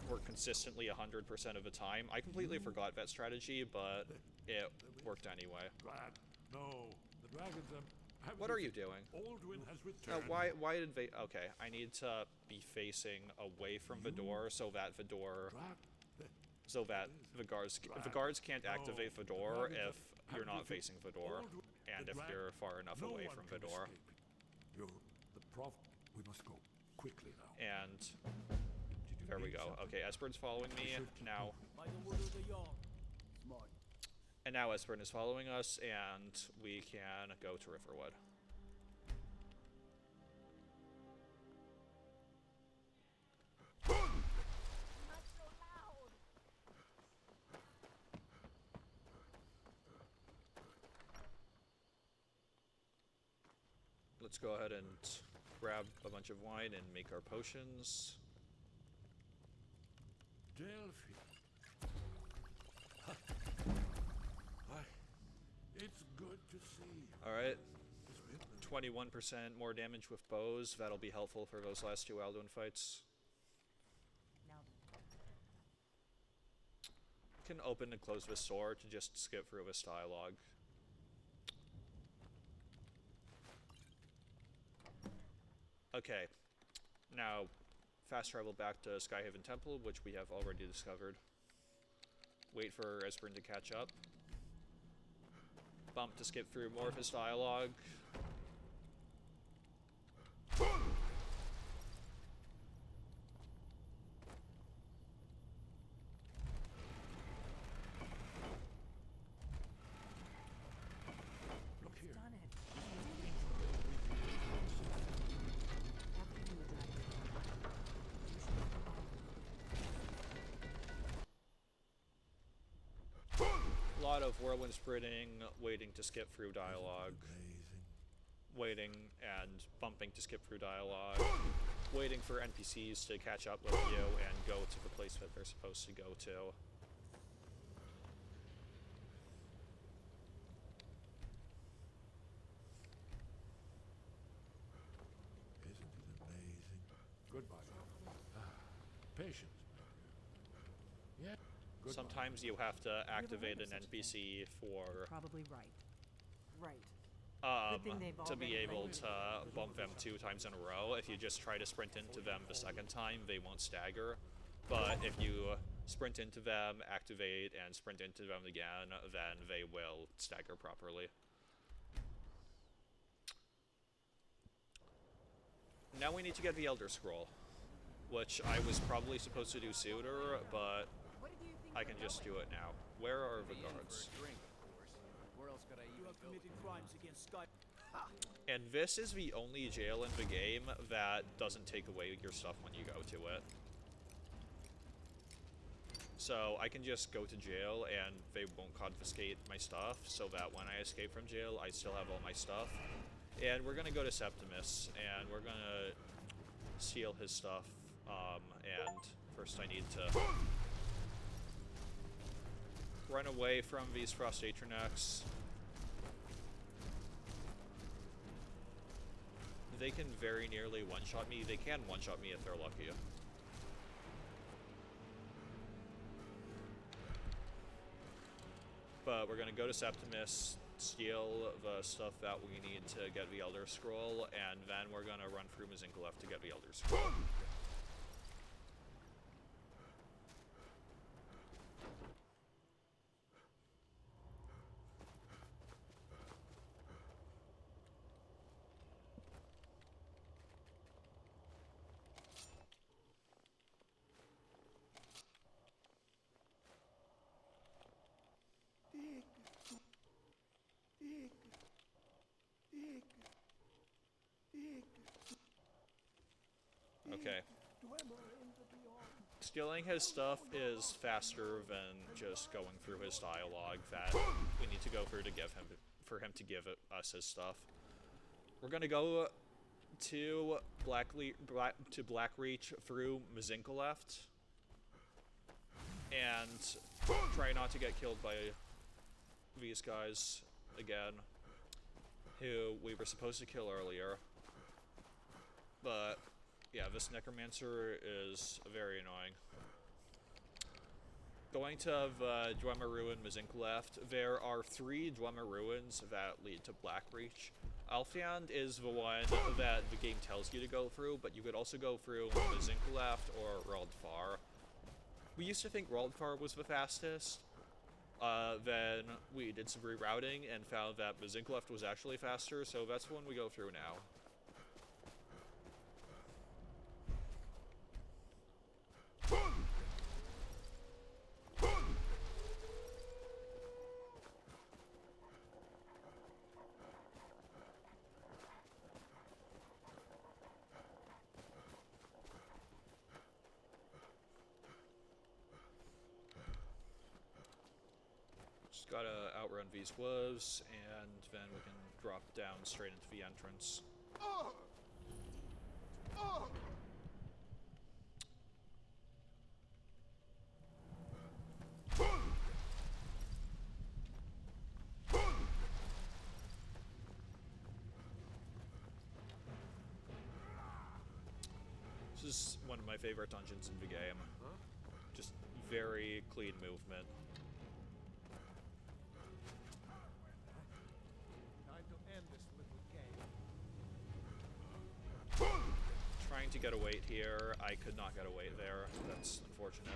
work consistently 100% of the time. I completely forgot that strategy, but it worked anyway. Glad. No, the dragons have What are you doing? Aldwin has returned. Why did they... Okay, I need to be facing away from the door so that the door... So that the guards can't activate the door if you're not facing the door, and if you're far enough away from the door. We must go quickly now. And there we go. Okay, Esperon's following me now. And now Esperon is following us, and we can go to Riverwood. Let's go ahead and grab a bunch of wine and make our potions. Delphi. It's good to see. Alright. 21% more damage with bows. That'll be helpful for those last two Alduin fights. Can open and close this sword to just skip through this dialogue. Okay, now fast travel back to Skyhaven Temple, which we have already discovered. Wait for Esperon to catch up. Bump to skip through more of his dialogue. Lot of whirlwind sprinting, waiting to skip through dialogue, waiting and bumping to skip through dialogue, waiting for NPCs to catch up with you and go to the place that they're supposed to go to. Isn't it amazing? Goodbye. Patience. Yeah. Sometimes you have to activate an NPC for Probably right. Right. to be able to bump them 2 times in a row. If you just try to sprint into them the second time, they won't stagger. But if you sprint into them, activate, and sprint into them again, then they will stagger properly. Now we need to get the Elder Scroll, which I was probably supposed to do sooner, but I can just do it now. Where are the guards? Where else could I even go? And this is the only jail in the game that doesn't take away your stuff when you go to it. So I can just go to jail and they won't confiscate my stuff, so that when I escape from jail, I still have all my stuff. And we're gonna go to Septimus, and we're gonna steal his stuff. And first I need to run away from these Frost Atronachs. They can very nearly one-shot me. They can one-shot me if they're lucky. But we're gonna go to Septimus, steal the stuff that we need to get the Elder Scroll, and then we're gonna run through Mazinkalef to get the Elder Scroll. Okay. Stealing his stuff is faster than just going through his dialogue that we need to go through to for him to give us his stuff. We're gonna go to Blackreach through Mazinkalef, and try not to get killed by these guys again, who we were supposed to kill earlier. But yeah, this necromancer is very annoying. Going to the Dwemer Ruin Mizink left, there are 3 Dwemer Ruins that lead to Blackreach. Alfiand is the one that the game tells you to go through, but you could also go through Mizink left or Raldfar. We used to think Raldfar was the fastest. Then we did some rerouting and found that Mizink left was actually faster, so that's the one we go through now. Just gotta outrun these wolves, and then we can drop down straight into the entrance. This is one of my favorite dungeons in the game. Just very clean movement. Time to end this little game. Trying to get a weight here. I could not get a weight there. That's unfortunate.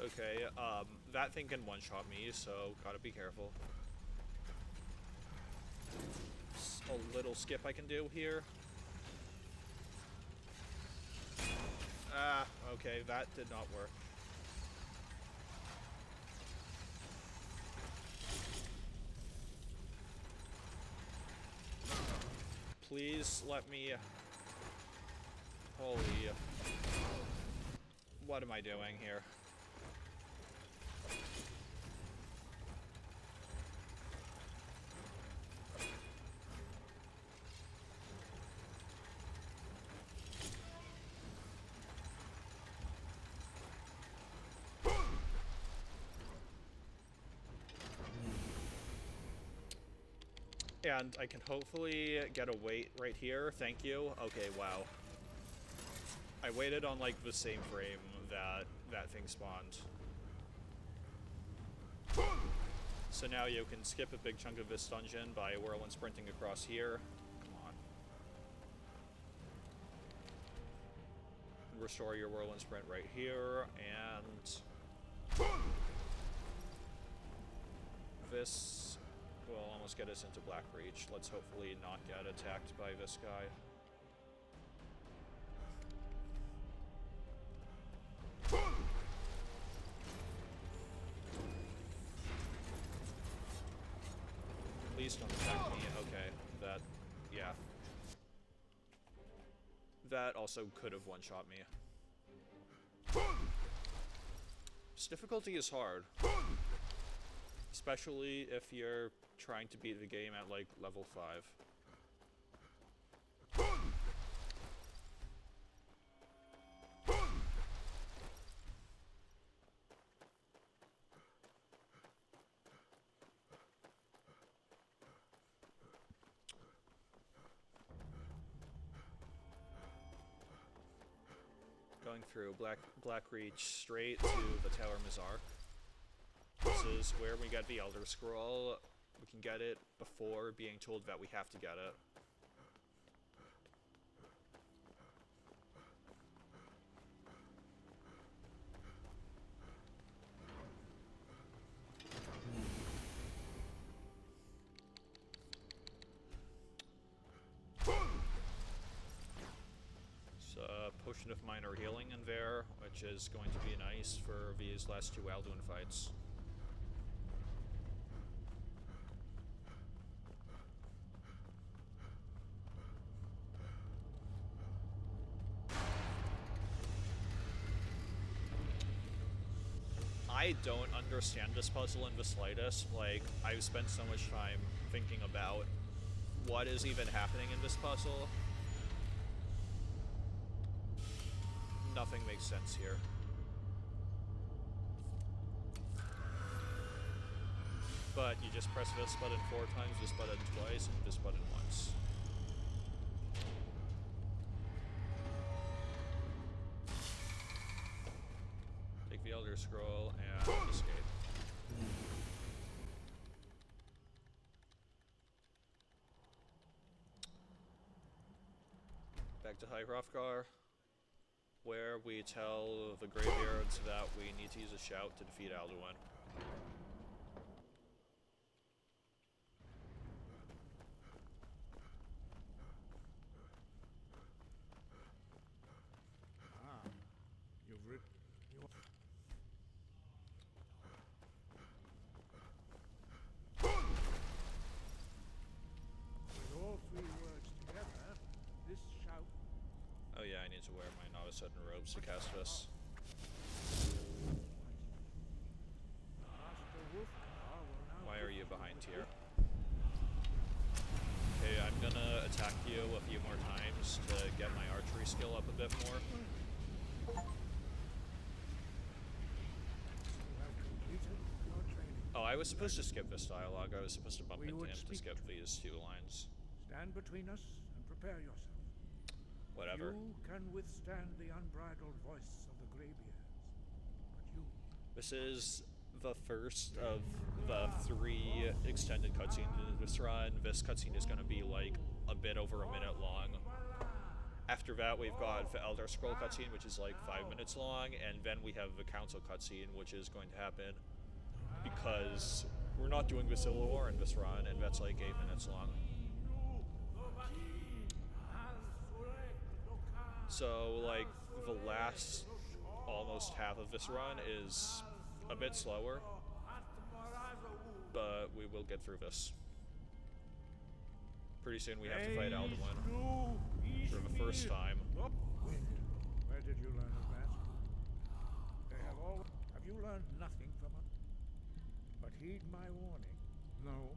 Okay, that thing can one-shot me, so gotta be careful. Just a little skip I can do here. Ah, okay, that did not work. Please let me... Holy... What am I doing here? And I can hopefully get a wait right here. Thank you. Okay, wow. I waited on like the same frame that that thing spawned. So now you can skip a big chunk of this dungeon by whirlwind sprinting across here. Come on. Restore your whirlwind sprint right here, and this will almost get us into Blackreach. Let's hopefully not get attacked by this guy. Please don't attack me. Okay, that... yeah. That also could have one-shot me. This difficulty is hard. Especially if you're trying to beat the game at, like, level 5. Going through Blackreach straight to the Tower Mizark. This is where we get the Elder Scroll. We can get it before being told that we have to get it. Potion of minor healing in there, which is going to be nice for these last 2 Alduin fights. I don't understand this puzzle in the slightest. Like, I've spent so much time thinking about what is even happening in this puzzle. Nothing makes sense here. But you just press this button 4 times, this button twice, and this button once. Take the Elder Scroll and escape. Back to High Hrothgar, where we tell the Greybeards that we need to use a shout to defeat Alduin. Oh yeah, I need to wear my Novice Sudden robes to cast this. Why are you behind here? Okay, I'm gonna attack you a few more times to get my archery skill up a bit more. Oh, I was supposed to skip this dialogue. I was supposed to bump into him to skip these 2 lines. Stand between us and prepare yourself. Whatever. You can withstand the unbridled voice of the Greybeards, but you... This is the first of the 3 extended cutscenes in this run. This cutscene is going to be like a bit over a minute long. After that, we've got the Elder Scroll cutscene, which is like 5 minutes long, and then we have the Council cutscene, which is going to happen because we're not doing the Civil War in this run, and that's like 8 minutes long. So, like, the last almost half of this run is a bit slower, but we will get through this. Pretty soon we have to fight Alduin for the first time. Where did you learn of that? Have you learned nothing from us? But heed my warning. No,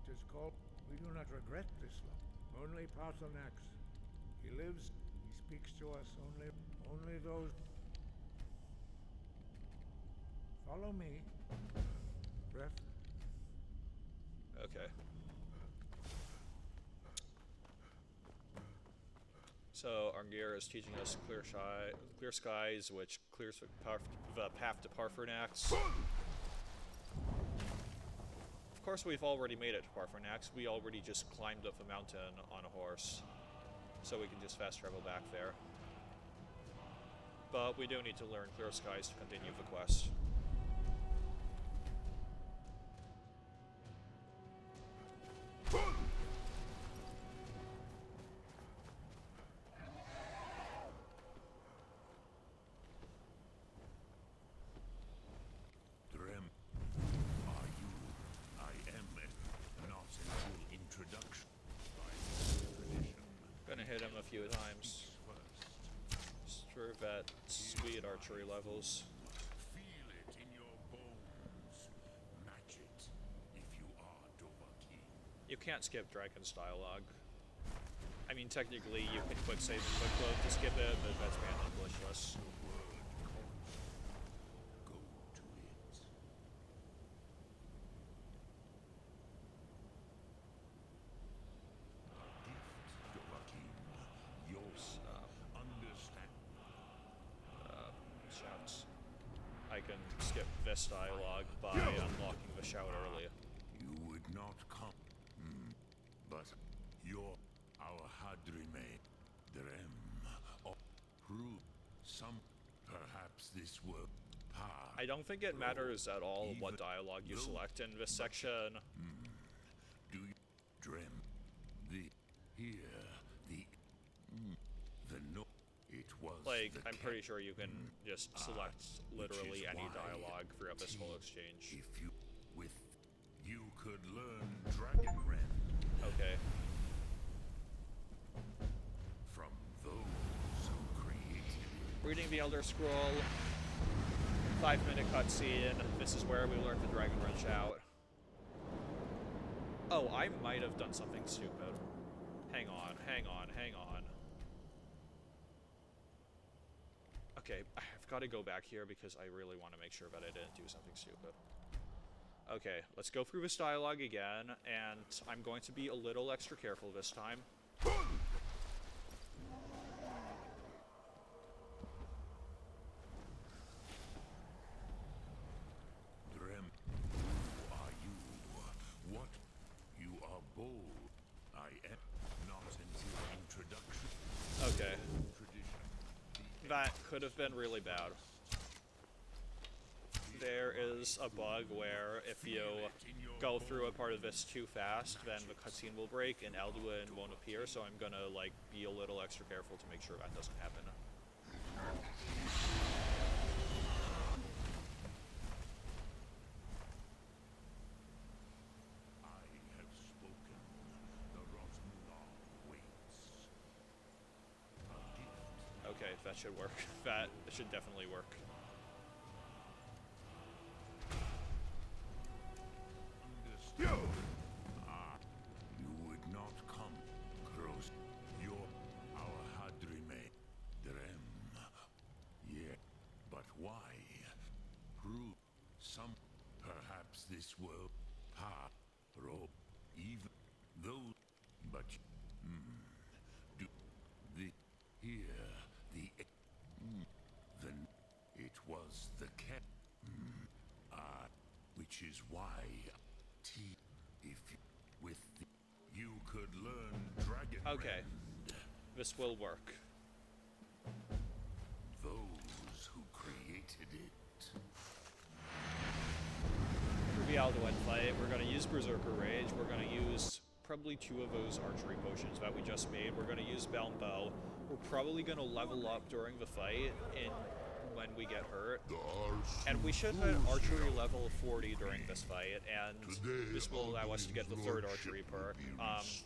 it is called... We do not regret this love. Only Paarthurnax. He lives... speaks to us only those. Follow me. Breath. Okay. So Arngir is teaching us clear skies, which clears the path to Paarthurnax. Of course, we've already made it to Paarthurnax. We already just climbed up the mountain on a horse, so we can just fast travel back there. But we do need to learn Clear Skies to continue the quest. Drem, are you? I am not a full introduction by tradition. Gonna hit him a few times. Sure that sweet archery levels. Feel it in your bones. Match it if you are Dovahkiin. You can't skip Dragon's dialogue. I mean, technically, you can quick save and quick load to skip it, but that's banned on glitchless. Go to it. Gift, Dovahkiin. Your stuff. Understand. Shouts. I can skip this dialogue by unlocking the shout early. You would not come. But you're our Hadrime, Drem, or prove some. Perhaps this will pass. I don't think it matters at all what dialogue you select in this section. Do you, Drem, the no, it was Like, the I'm pretty sure you can just select literally any why dialogue throughout this whole exchange. If you could learn Dragon Rend Okay. from those who created it. Reading the Elder Scroll. 5-minute cutscene. This is where we learned the Dragon Run shout. Oh, I might have done something stupid. Hang on. Okay, I've got to go back here because I really want to make sure that I didn't do something stupid. Okay, let's go through this dialogue again, and I'm going to be a little extra careful this time. Drem, who are you? What? You are bold. I am not until introduction. Okay. That could have been really bad. There is a bug where if you go through a part of this too fast, then the cutscene will break and Alduin won't appear, so I'm gonna like be a little extra careful to make sure that doesn't happen. I have spoken. The Rosmular waits. Okay, that should work. That should definitely work. Understood. You would not come, Cross. You're our Hadrime, Drem. Yeah, but why? Prove some. Perhaps this world, Ro, even though, but do the here the then it was the cat. Which is why. If with you could learn dragon. Okay, this will work. Those who created it. For the Alduin fight, we're gonna use Berserker Rage. We're gonna use probably 2 of those archery potions that we just made. We're gonna use Bound Bow. We're probably gonna level up during the fight when we get hurt. And we should hit archery level 40 during this fight, and this will allow us to get the 3rd archery perk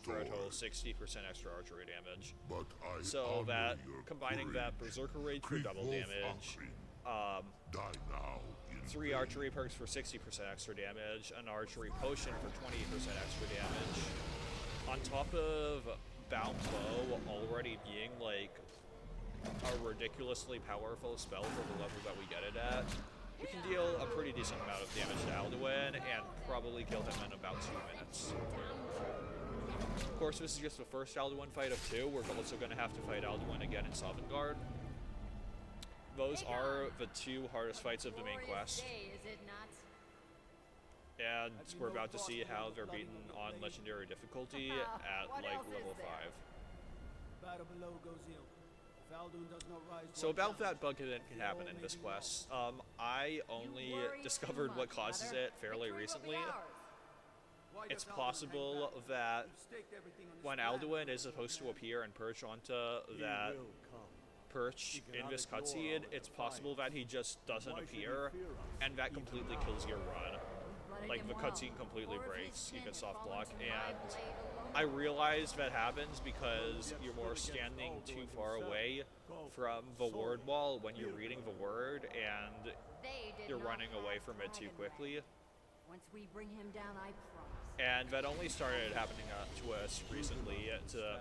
for a total of 60% extra archery damage. So that, combining that Berserker Rage for double damage, 3 archery perks for 60% extra damage, an archery potion for 20% extra damage, on top of Bound Bow already being like a ridiculously powerful spell for the level that we get it at, we can deal a pretty decent amount of damage to Alduin and probably kill him in about 2 minutes. Of course, this is just the first Alduin fight of 2. We're also going to have to fight Alduin again in Sovngarde. Those are the 2 hardest fights of the main quest. And we're about to see how they're beaten on legendary difficulty at like level 5. Battle below goes ill. So about that bug that can happen in this quest, I only discovered what causes it fairly recently. It's possible that when Alduin is supposed to appear and perch onto that perch in this cutscene, it's possible that he just doesn't appear, and that completely kills your run. Like, the cutscene completely breaks. You can soft block, and I realized that happens because you're standing too far away from the word wall when you're reading the word, and you're running away from it too quickly. Once we bring him down, I promise. And that only started happening to us recently,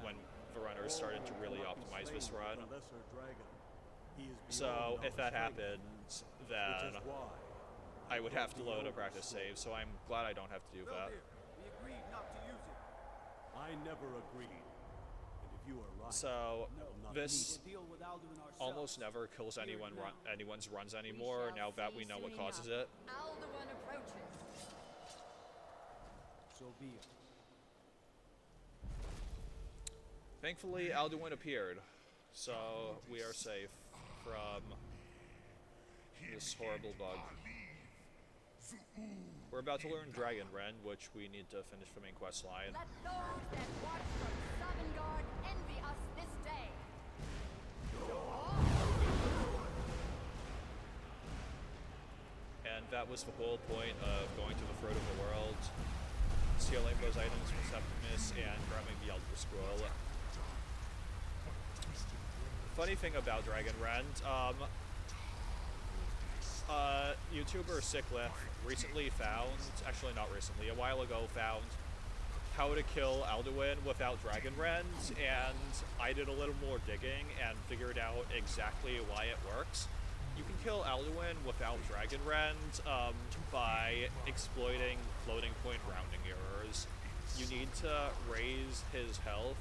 when the runners started to really optimize this run. So if that happens, then I would have to load a practice save, so I'm glad I don't have to do that. We agreed not to use it. I never agreed. And if you are right, So this We'll deal with Alduin ourselves. almost never kills anyone's runs anymore now that we know what causes it. Alduin approaches. So be it. Thankfully, Alduin appeared, so we are safe from this horrible bug. We're about to learn Dragon Rend, which we need to finish the main quest line. Let those that watch from Sovngarde envy us this day. And that was the whole point of going to the Throat of the World, stealing those items from Septimus, and grabbing the Elder Scroll. Funny thing about Dragon Rend, YouTuber Sicklif recently found, actually not recently, a while ago found how to kill Alduin without Dragon Rend, and I did a little more digging and figured out exactly why it works. You can kill Alduin without Dragon Rend by exploiting floating point rounding errors. You need to raise his health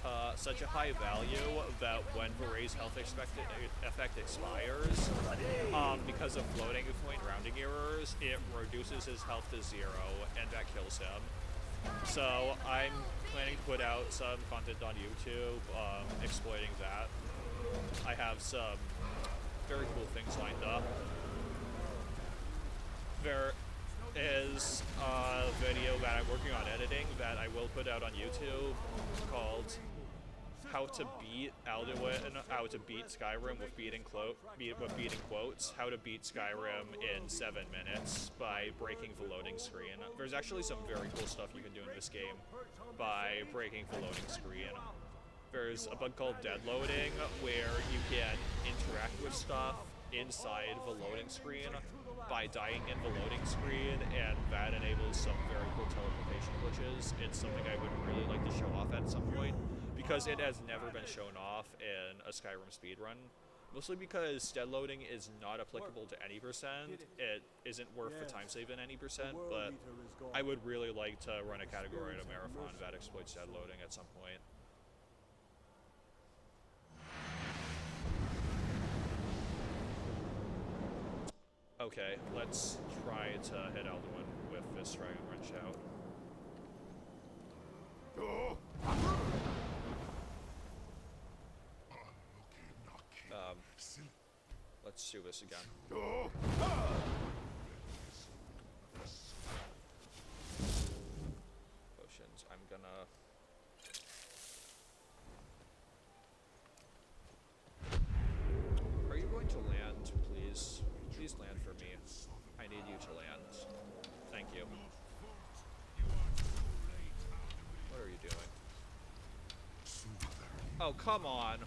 to such a high value that when Varay's health effect expires, because of floating point rounding errors, it reduces his health to 0, and that kills him. So I'm planning to put out some content on YouTube exploiting that. I have some very cool things lined up. There is a video that I'm working on editing that I will put out on YouTube called How to Beat Alduin, how to beat Skyrim with beating quotes, how to beat Skyrim in 7 minutes by breaking the loading screen. There's actually some very cool stuff you can do in this game by breaking the loading screen. There's a bug called dead loading where you can interact with stuff inside the loading screen by dying in the loading screen, and that enables some very cool teleportation glitches. It's something I would really like to show off at some point, because it has never been shown off in a Skyrim speedrun. Mostly because dead loading is not applicable to any percent. It isn't worth the time save in any percent, but I would really like to run a category at a marathon that exploits dead loading at some point. Okay, let's try to hit Alduin with this Dragon Wrench out. Let's do this again. Potions. I'm gonna... Are you going to land, please? Please land for me. I need you to land. Thank you. What are you doing? Oh, come on.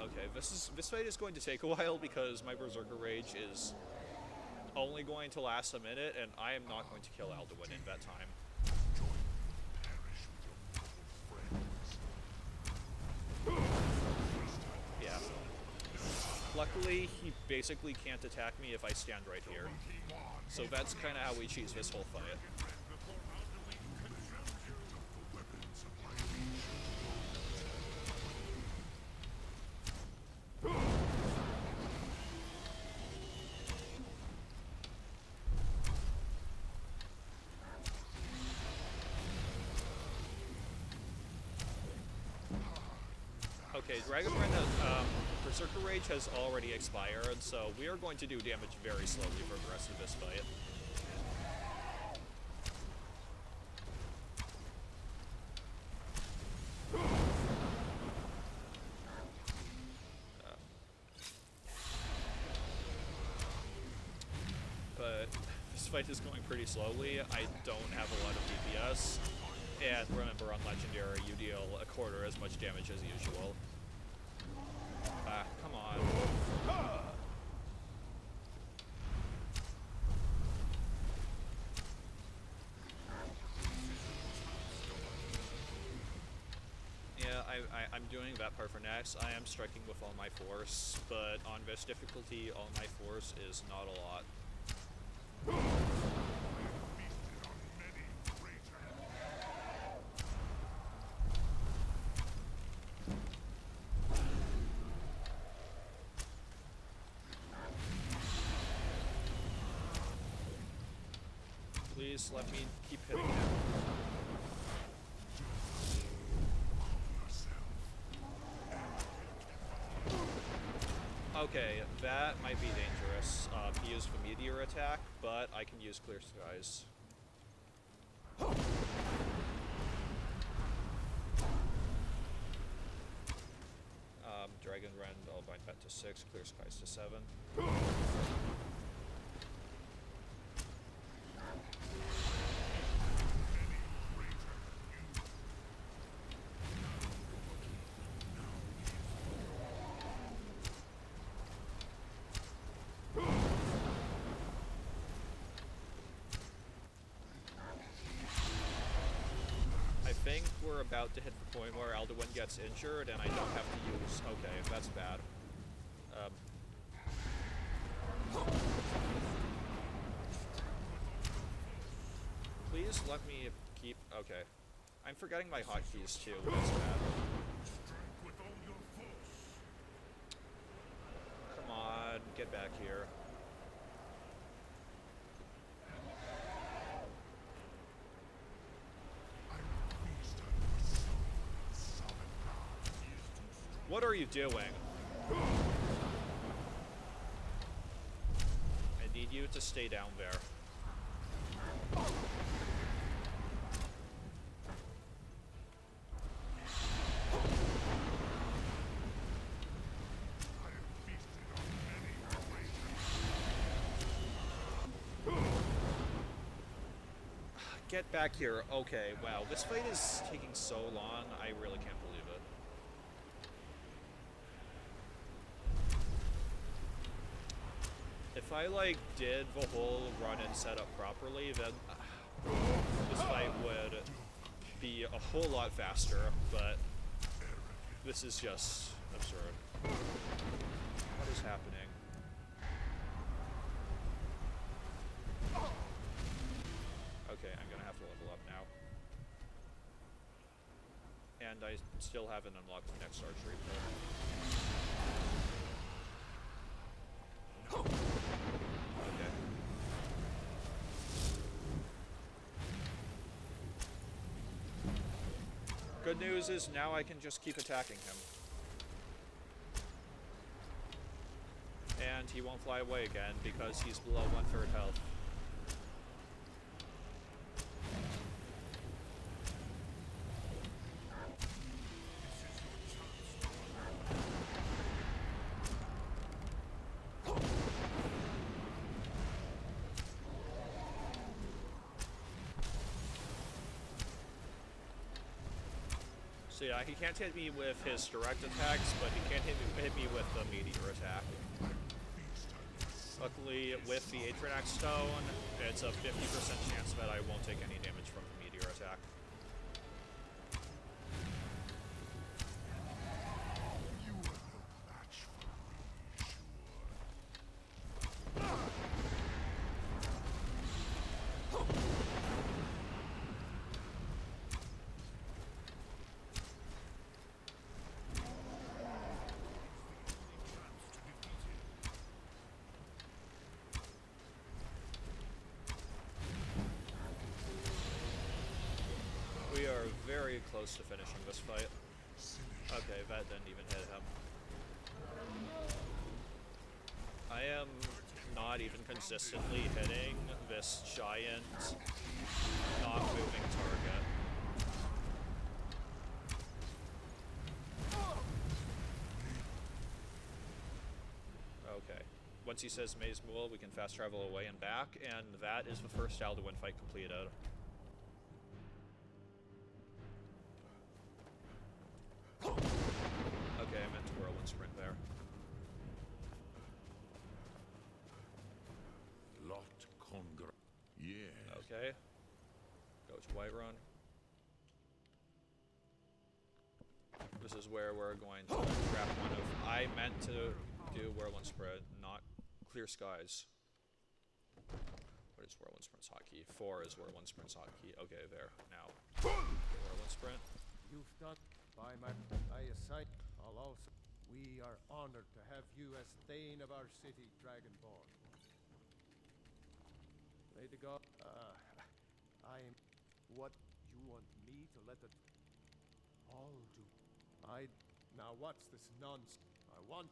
Okay, this fight is going to take a while because my Berserker Rage is only going to last a minute, and I am not going to kill Alduin in that time. Yeah. Luckily, he basically can't attack me if I stand right here. So that's kind of how we cheese this whole fight. Okay, Dragon Wrench, Berserker Rage has already expired, so we are going to do damage very slowly for the rest of this fight. But this fight is going pretty slowly. I don't have a lot of DPS. And remember, on Legendary, you deal a quarter as much damage as usual. Ah, come on. Yeah, I'm doing that part for next. I am striking with all my force, but on this difficulty, all my force is not a lot. Please let me keep hitting him. Okay, that might be dangerous. He used the meteor attack, but I can use Clear Skies. Dragon Rend, I'll bind that to 6, Clear Skies to 7. think we're about to hit the point where Alduin gets injured and I don't have to use... Okay, that's bad. Please let me keep... Okay. I'm forgetting my hotkeys too. That's bad. Come on, get back here. What are you doing? I need you to stay down there. Get back here. Okay, wow. This fight is taking so long. I really can't believe it. If I, like, did the whole run and setup properly, then this fight would be a whole lot faster, but this is just absurd. What is happening? Okay, I'm gonna have to level up now. And I still haven't unlocked the next archery pull. Okay. Good news is now I can just keep attacking him. And he won't fly away again because he's below 1/3 health. So yeah, he can't hit me with his direct attacks, but he can hit me with the meteor attack. Luckily, with the Atranax Stone, it's a 50% chance that I won't take any damage from the meteor attack. We are very close to finishing this fight. Okay, that didn't even hit him. I am not even consistently hitting this giant, not moving target. Okay. Once he says Maze Mule, we can fast travel away and back, and that is the first Alduin fight completed. Okay, I meant to whirlwind sprint there. Lot Congra. Yeah. Okay. Go to Whiterun. This is where we're going to trap one of... I meant to do whirlwind sprint, not clear skies. What is whirlwind sprint's hotkey? 4 is whirlwind sprint's hotkey. Okay, there. Now, whirlwind sprint. You've done by my assign. I'll also. We are honored to have you as Thane of our city, Dragonborn. Lady God, I'm. What you want me to let it? All do. Now what's this nonsense? I want.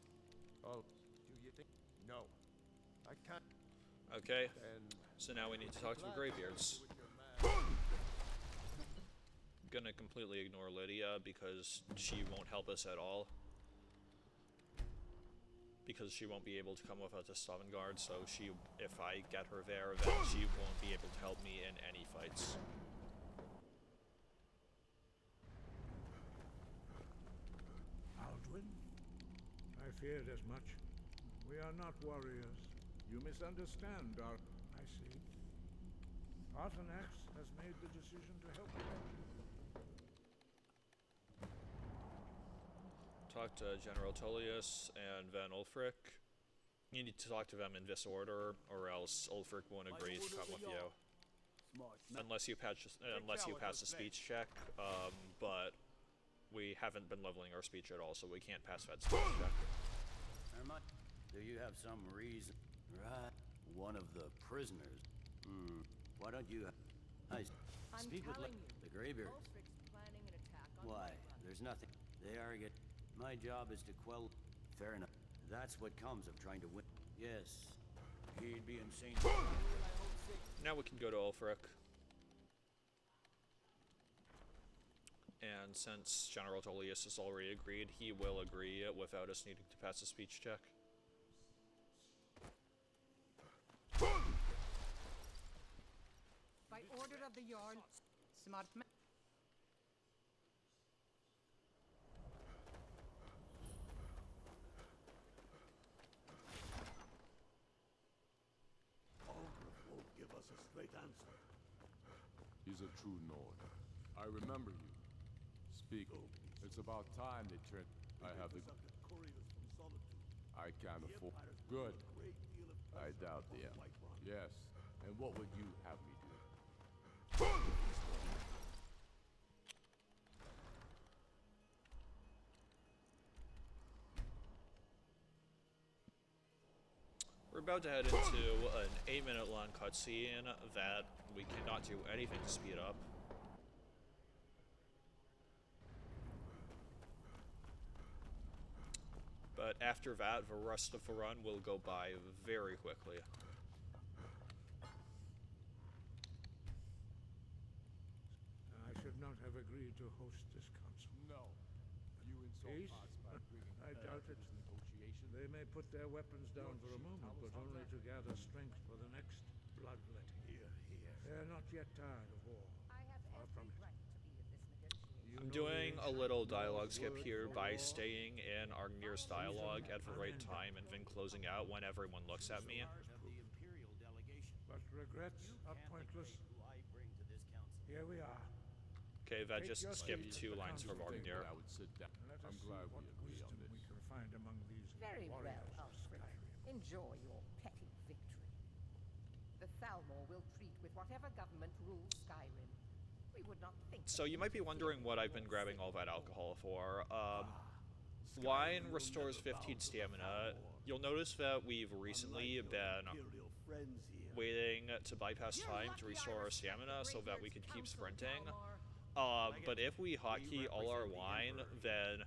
Oh, do you think? No, I can't. Okay. Then So now we need to talk to the Greybeards. Gonna completely ignore Lydia because she won't help us at all. Because she won't be able to come without the Sovngarde, so if I get her there, then she won't be able to help me in any fights. Alduin? I feared as much. We are not warriors. You misunderstand our... I see. Arthanax has made the decision to help you. talk to General Tullius and Van Ulfric. You need to talk to them in this order, or else Ulfric won't agree to come with you. Unless you pass the speech check, but we haven't been leveling our speech at all, so we can't pass that speech check. Do you have some reason? Right. One of the prisoners. Why don't you... I speak with the Greybeards. Planning an attack on Why? There's nothing. They argue. My job is to quell... Fair enough. That's what comes of trying to win. Yes. He'd be insane. Now we can go to Ulfric. And since General Tullius has already agreed, he will agree without us needing to pass a speech check. By order of the Jarl, smart man. Ulfric won't give us a straight answer. He's a true Nord. I remember you. Speak. It's about time they turn. I have the... I can't afford... Good. I doubt the end. Yes. And what would you have me do? We're about to head into an 8-minute long cutscene that we cannot do anything to speed up. But after that, the rest of the run will go by very quickly. I should not have agreed to host this council. No. You insult Peace? us by bringing I doubt it. negotiation. They may put their weapons down for a moment, but only to gather strength for the next bloodletting. They're not yet tired of war. I have Far from it. right to be at this negotiation. You I'm know doing the a ancient little Nord dialogue skip word here for by war? staying in Argnir's dialogue at the right time and then closing out when everyone looks at me. But regrets are pointless. Here we are. Okay, that Take just your skipped seat 2 at the lines from council Argnir. I would sit down. Let us I'm see glad what we agree on wisdom this. we can find among these Very well, warriors of Alfred. Skyrim. Enjoy your petty victory. The Thalmor will treat with whatever government rules Skyrim. We would not think. So you might be wondering what I've been grabbing all that alcohol for. Wine restores 15 stamina. You'll notice that we've recently been waiting to bypass time to restore our stamina so that we can keep sprinting. But if we hotkey all our wine, then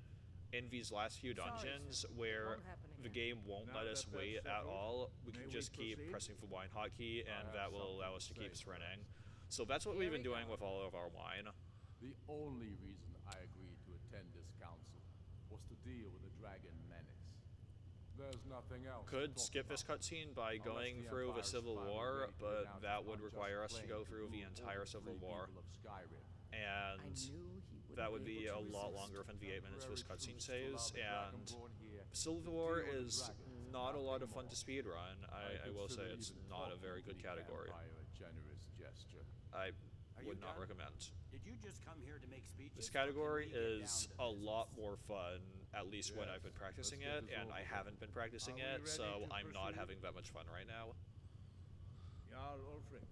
in these last few dungeons where the game won't let us wait at all, we can just keep pressing the wine hotkey and that will allow us to keep sprinting. So that's what we've been doing with all of our wine. The only reason I agreed to attend this council was to deal with the dragon menace. There's nothing else. Could skip this cutscene by going through the Civil War, but that would require us to go through the entire Civil War. And that would be a lot longer than the 8 minutes this cutscene says, and Civil War is not a lot of fun to speedrun. I will say it's not a very good category. I would not recommend. Did you just come here to make speeches? This category is a lot more fun, at least when I've been practicing it, and I haven't been practicing it, so I'm not having that much fun right now. Jarl Ulfric,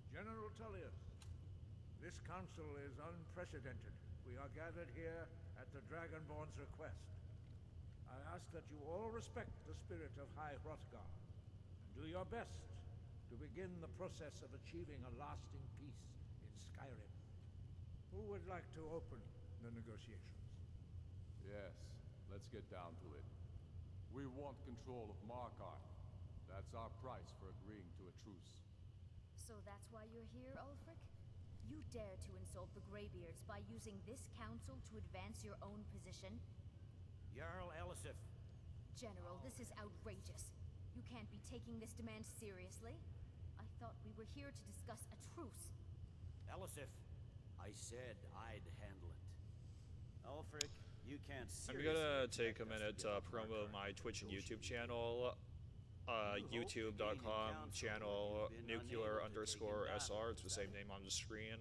General Tullius, this council is unprecedented. We are gathered here at the Dragonborn's request. I ask that you all respect the spirit of High Hrothgar, and do your best to begin the process of achieving a lasting peace in Skyrim. Who would like to open the negotiations? Yes, let's get down to it. We want control of Markarth. That's our price for agreeing to a truce. So that's why you're here, Ulfric? You dare to insult the Greybeards by using this council to advance your own position? Jarl Elisif. General, this is outrageous. You can't be taking this demand seriously. I thought we were here to discuss a truce. Elisif, I said I'd handle it. Ulfric, you can't I'm seriously... gonna take a minute to promo my Twitch and YouTube channel. YouTube.com channel nuclear_SR. It's the same name on the screen.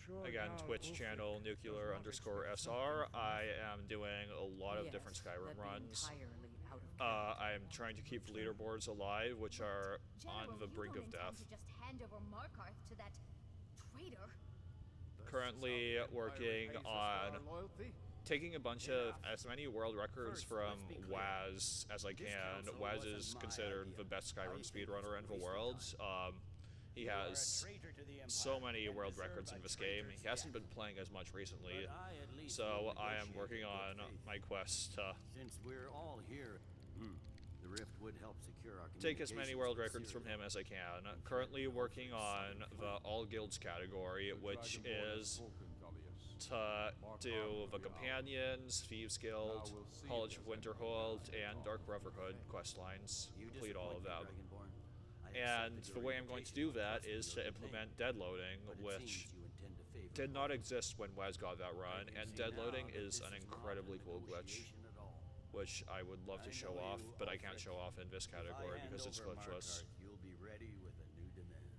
sure Again, Jarl Twitch Ulfric channel does nuclear not underscore expect SR. something from I am doing a lot of Yes, different Skyrim that'd be runs. entirely out of I am trying to keep leaderboards alive, which are on General, the you brink don't of intend death. to just hand over Markarth to that traitor. Currently working on taking a bunch of as many world records from Waz as I can. Waz is considered the best Skyrim speedrunner in the world. He has so many world records in this game. He hasn't been playing as much recently, so I am working on my quest to Since we're all here, the rift would help secure our take as many communications world with records from Syria. him as I can. Currently working on the All Guilds category, which is to do the Companions, Thieves Guild, College of Winterhold, and Dark Brotherhood quest lines. Complete all of them. And the way I'm going to do that is to implement dead loading, which did not exist when Waz got that run, and dead loading is an incredibly cool glitch, which I would love to show off, but I can't show off in this category because it's glitchless. You'll be ready with a new demand.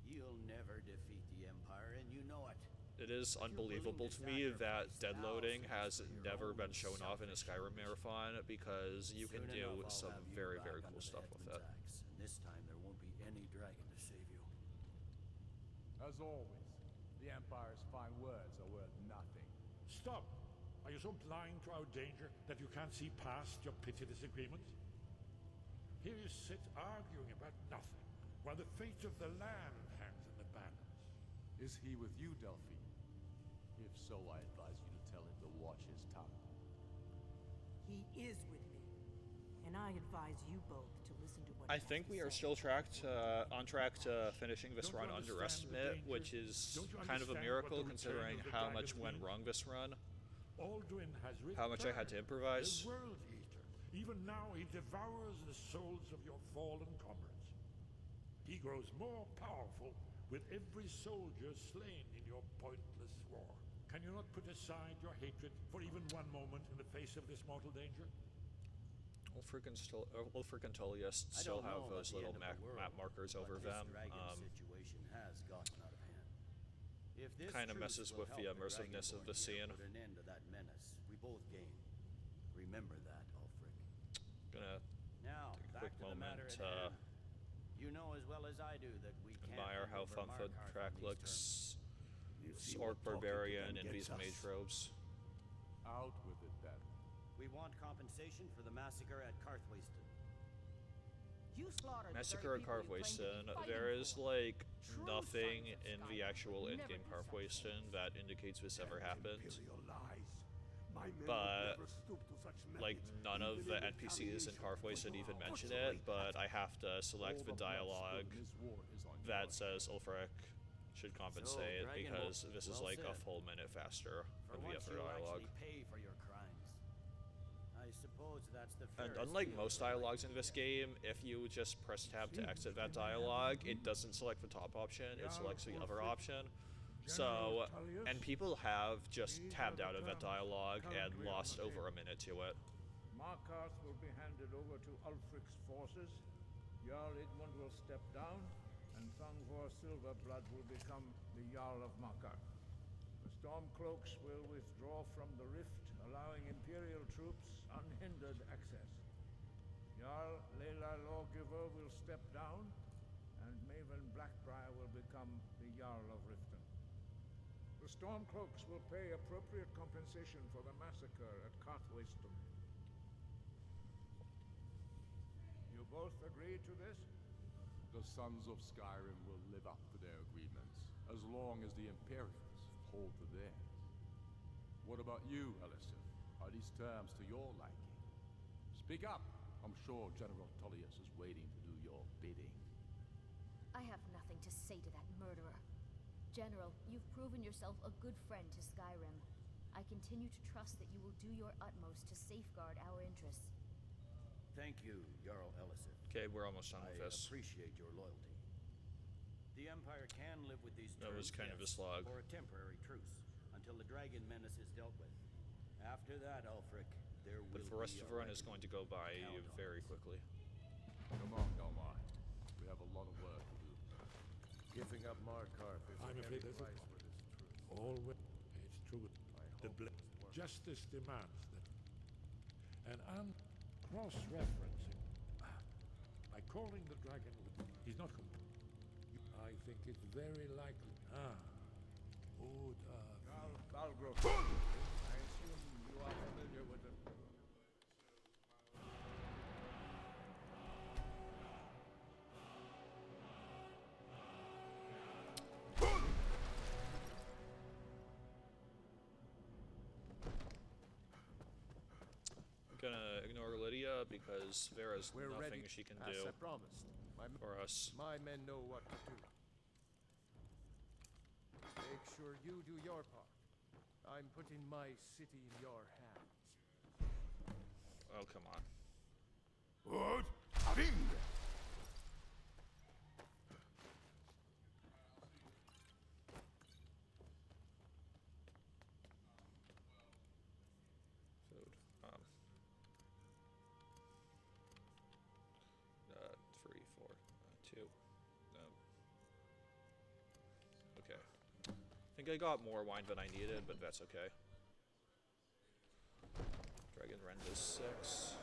You'll never defeat the Empire, and you know it. It is unbelievable to me that dead loading has never been shown off in a Skyrim marathon because you can do some very, very cool stuff with it. And this time there won't be any dragon to save you. As always, the Empire's fine words are worth nothing. Stop! Are you so blind to our danger that you can't see past your petty disagreements? Here you sit arguing about nothing, while the fate of the land hangs in the balance. Is he with you, Delphine? If so, I advise you to tell him to watch his tongue. He is with me, and I advise you both to listen to what I he has think to we are say. still on track to finishing this Don't you run under understand the estimate, danger? which is Don't you kind of a understand miracle what the considering return of the how much dragons went means? wrong this run. Alduin has How much I had to returned, improvise. The World Eater. Even now he devours the souls of your fallen comrades. He grows more powerful with every soldier slain in your pointless war. Can you not put aside your hatred for even one moment in the face of this mortal danger? Ulfric and Tullius still have those little map markers over them. Situation has gotten out of hand. If this Kind of truce messes will with help the the immersiveness of the Dragonborn here scene. put an end to that menace, we both gain. Remember that, Ulfric. Gonna Now, take a back quick to the moment matter at to hand. You know as well as I do that we can't admire how hand over Thumfoot Markarth track on these looks. see Orc what talking to Barbarian them in these gets us. mage robes. Out with it, then. We want compensation for the massacre at Karthwasten. You slaughtered the Massacre very at people you claimed to Karthwasten. be fighting There is for. like True nothing sons of in the Skyrim actual would never in-game do such Karthwasten that indicates this ever happened. My men But, would never stoop to such Like methods, none of even the in NPCs in retaliation for Karthwasten your even mention butchery. it, but I have to select All the the blood dialogue spilled in this war is on that your says Ulfric should compensate Dragon because Wolf, this is well like a said. full minute faster For than the once other you'll dialogue. actually pay for your crimes. I suppose that's the And fairest unlike deal most for life. dialogues in this game, if you just press tab to exit that dialogue, it doesn't select the top option, it selects the other option. So, and people have just tabbed out of that dialogue and lost over a minute to it. Markarth will be handed over to Ulfric's forces. Jarl Idmund will step down, and Thangvor Silverblood will become the Jarl of Markarth. The Stormcloaks will withdraw from the rift, allowing Imperial troops unhindered access. Jarl Leila Lawgiver will step down, and Maven Blackbriar will become the Jarl of Riften. The Stormcloaks will pay appropriate compensation for the massacre at Karthwasten. You both agree to this? The sons of Skyrim will live up to their agreements, as long as the Imperials hold to theirs. What about you, Elisif? Are these terms to your liking? Speak up! I'm sure General Tullius is waiting to do your bidding. I have nothing to say to that murderer. General, you've proven yourself a good friend to Skyrim. I continue to trust that you will do your utmost to safeguard our interests. Thank you, Jarl Elisif. Okay, we're almost done with I this. appreciate your loyalty. The Empire can live with these terms, That was kind of a yes, slog. for a temporary truce, until the dragon menace is dealt with. After that, Ulfric, there will But the rest be of a the run is reckoning. going to go by Count on very us. quickly. Come on, Galmar. We have a lot of work to do. Giving up Markarth is I'm a afraid very difficult. Always, it's true. Justice demands that. And I'm cross-referencing. By calling the dragon, he's not I think it's very likely. Balgrove. I assume you are familiar with the... Gonna ignore Lydia because Vera's nothing she can do As I promised. for us. My men know what to do. Make sure you do your part. I'm putting my city in your hands. Oh, come on. What? Bing! Food. 3, 4, 2. Okay. I think I got more wine than I needed, but that's okay. Dragon Rend is 6.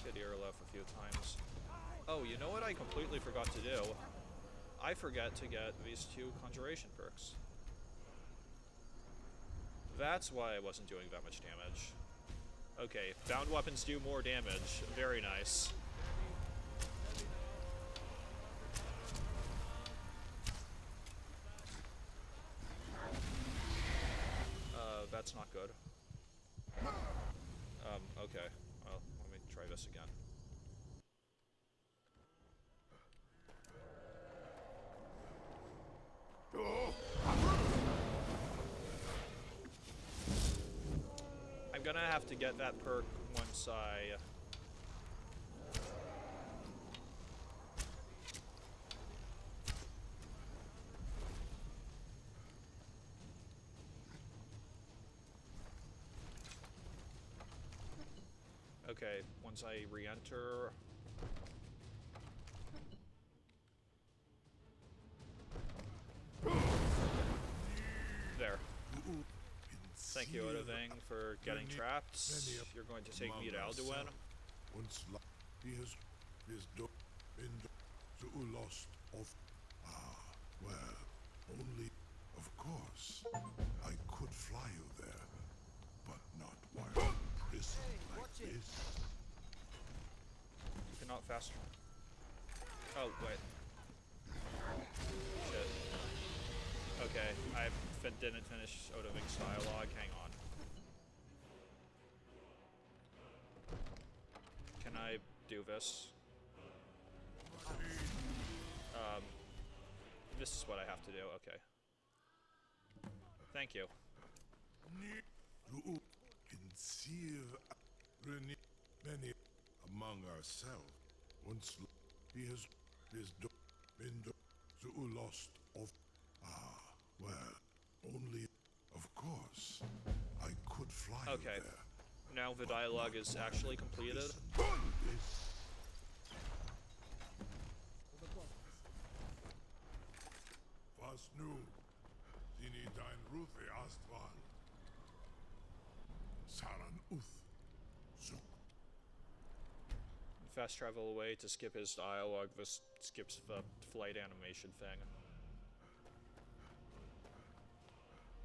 Get Irla a few times. Oh, you know what I completely forgot to do? I forget to get these 2 conjuration perks. That's why I wasn't doing that much damage. Okay, bound weapons do more damage. Very nice. That's not good. Okay. Well, let me try this again. I'm gonna have to get that perk once I... Okay, once I re-enter... There. Thank you, Odoving, for getting trapped. You're going to take me to Alduin. Once he has been lost of well, only of course I could fly you there, but not while in prison like this. You cannot fast. Oh wait. Shit. Okay, I didn't finish Odoving's dialogue. Hang on. Can I do this? This is what I have to do. Okay. Thank you. Many among ourselves. Once he has been lost of well, only of course I could fly you Okay. there. Now the dialogue is actually completed. Was nu, Dini dein Rufe Astval. Saran Uth. Zuk. Fast travel away to skip his dialogue. This skips the flight animation thing.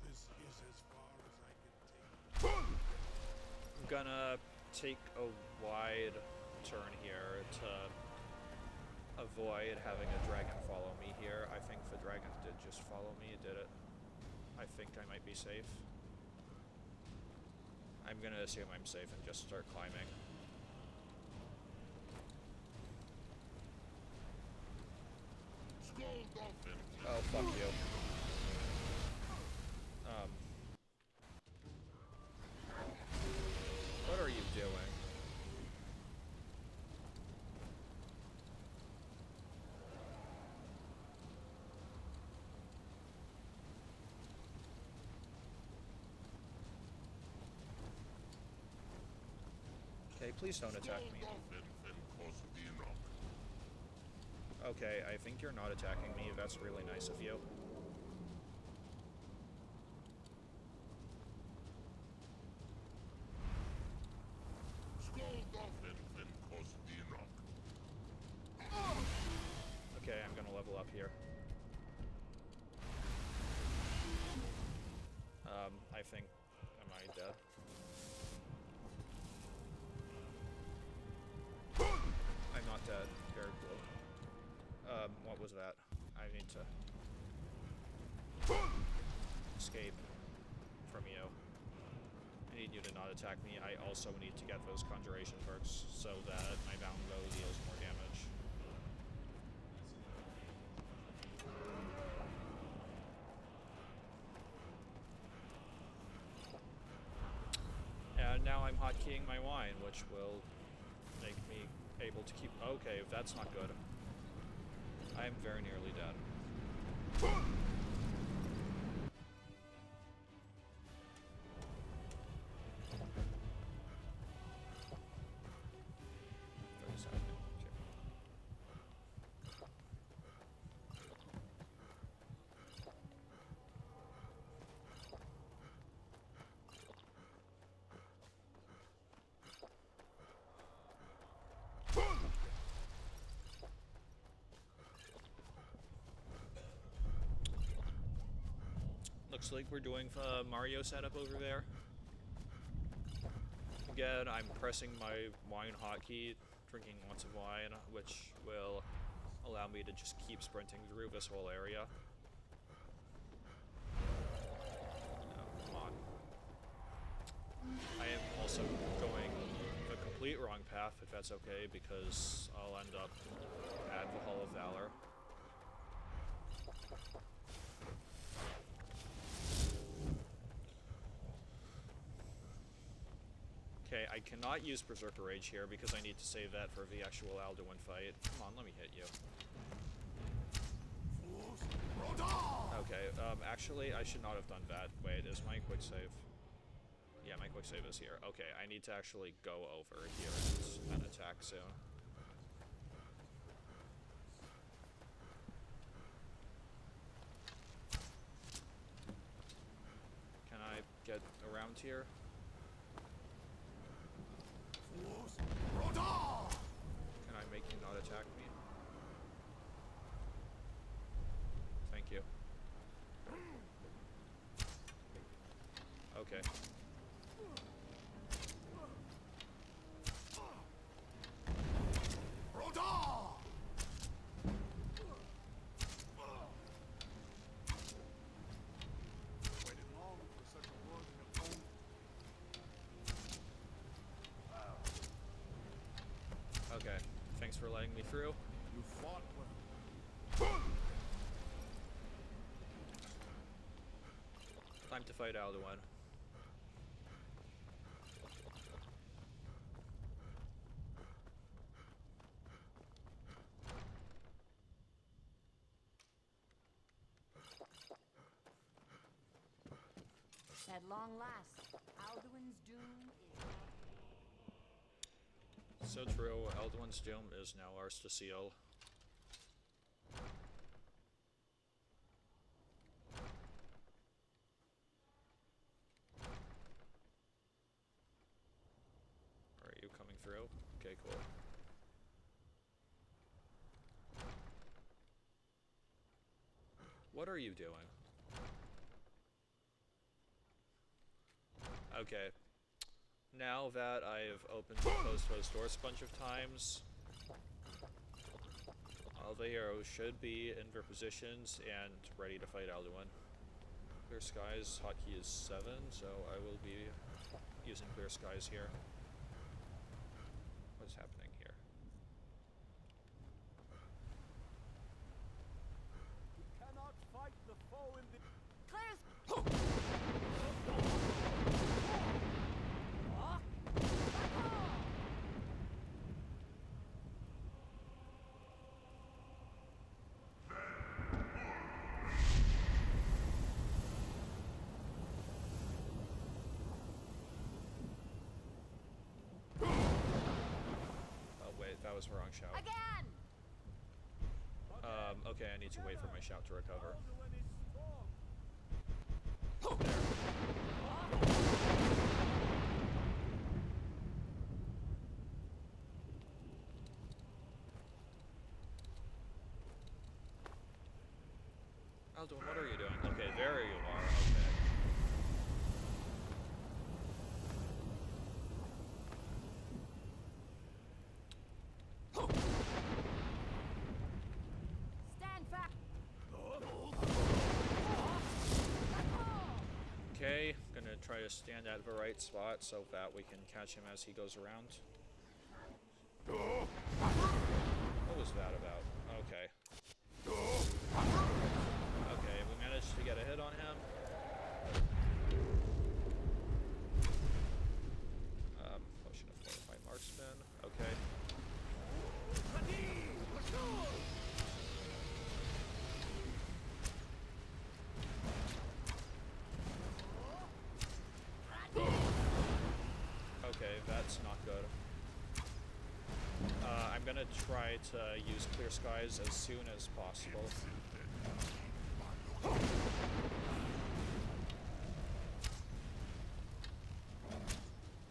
This is as far as I can take. I'm gonna take a wide turn here to avoid having a dragon follow me here. I think the dragon did just follow me, did it? I think I might be safe. I'm gonna assume I'm safe and just start climbing. Oh, fuck you. What are you doing? Okay, please don't attack me. Okay, I think you're not attacking me. That's really nice of you. Okay, I'm gonna level up here. I think... Am I dead? I'm not dead. Very cool. What was that? I need to... escape from you. I need you to not attack me. I also need to get those conjuration perks so that my bound bow deals more damage. And now I'm hotkeying my wine, which will make me able to keep... Okay, that's not good. I am very nearly dead. Looks like we're doing Mario setup over there. Again, I'm pressing my wine hotkey, drinking lots of wine, which will allow me to just keep sprinting through this whole area. Oh, come on. I am also going the complete wrong path, if that's okay, because I'll end up at the Hall of Valor. Okay, I cannot use Berserker Rage here because I need to save that for the actual Alduin fight. Come on, let me hit you. Okay, actually, I should not have done that. Wait, is my quick save? Yeah, my quick save is here. Okay, I need to actually go over here and attack soon. Can I get around here? Can I make you not attack me? Thank you. Okay. Okay, thanks for letting me through. You fought well. Time to fight Alduin. At long last, Alduin's doom is... So true, Alduin's doom is now ours to seal. Are you coming through? Okay, cool. What are you doing? Okay. Now that I've opened and closed those doors a bunch of times, all the arrows should be in their positions and ready to fight Alduin. Clear Skies hotkey is 7, so I will be using Clear Skies here. What is happening here? You cannot fight the foe in the... Oh wait, that was the wrong shout. Again! Okay, I need to wait for my shout to recover. Alduin, what are you doing? Okay, there you are. Okay. Stand back. Okay, gonna try to stand at the right spot so that we can catch him as he goes around. What was that about? Okay. Okay, we managed to get a hit on him. Potion of Fortified Marksman. Okay. Okay, that's not good. I'm gonna try to use Clear Skies as soon as possible.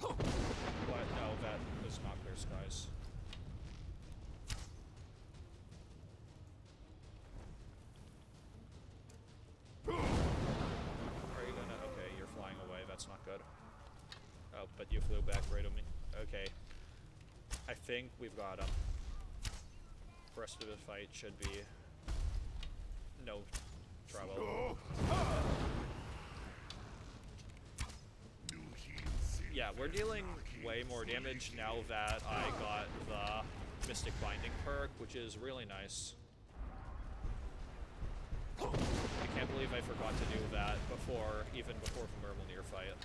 But no, that was not Clear Skies. Are you gonna... Okay, you're flying away, that's not good. Oh, but you flew back right on me. Okay. I think we've got him. The rest of the fight should be no trouble. Yeah, we're dealing way more damage now that I got the Mystic Binding perk, which is really nice. I can't believe I forgot to do that before, even before the Myrmilnir fight.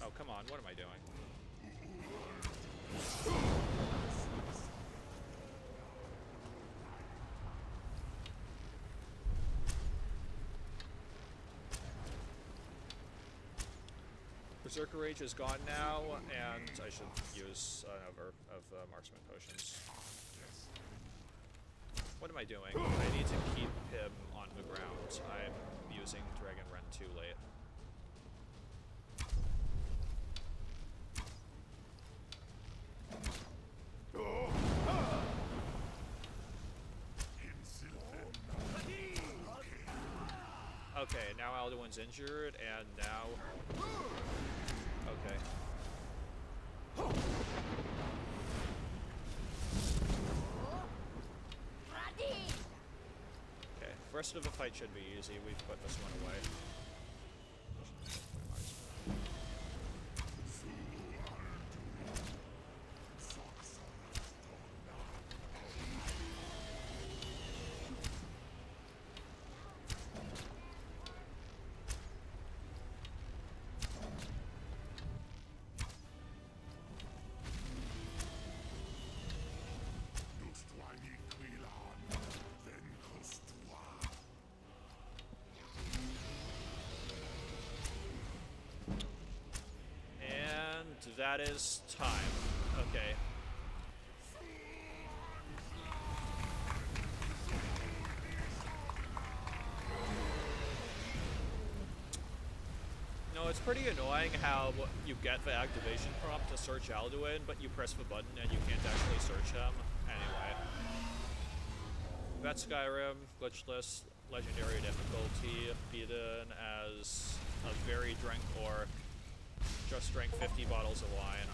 Oh, come on, what am I doing? Berserker Rage is gone now, and I should use another of the Marksman Potions. What am I doing? I need to keep him on the ground. I'm using Dragon Rend too late. Okay, now Alduin's injured, and now... Okay. Okay, the rest of the fight should be easy. We've put this one away. That is time. Okay. No, it's pretty annoying how you get the activation prompt to search Alduin, but you press the button and you can't actually search him. Anyway. That's Skyrim, glitchless, legendary difficulty, beaten as a very drunk orc. Just drank 50 bottles of wine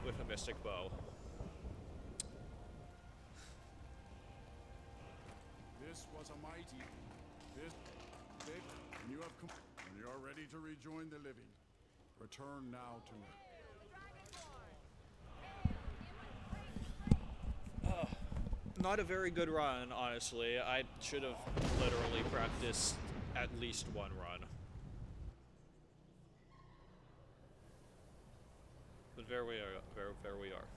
with a mystic bow. This was a mighty. This, Dick, and you have and you are ready to rejoin the living. Return now to me. Not a very good run, honestly. I should have literally practiced at least one run. But there we are. There we are.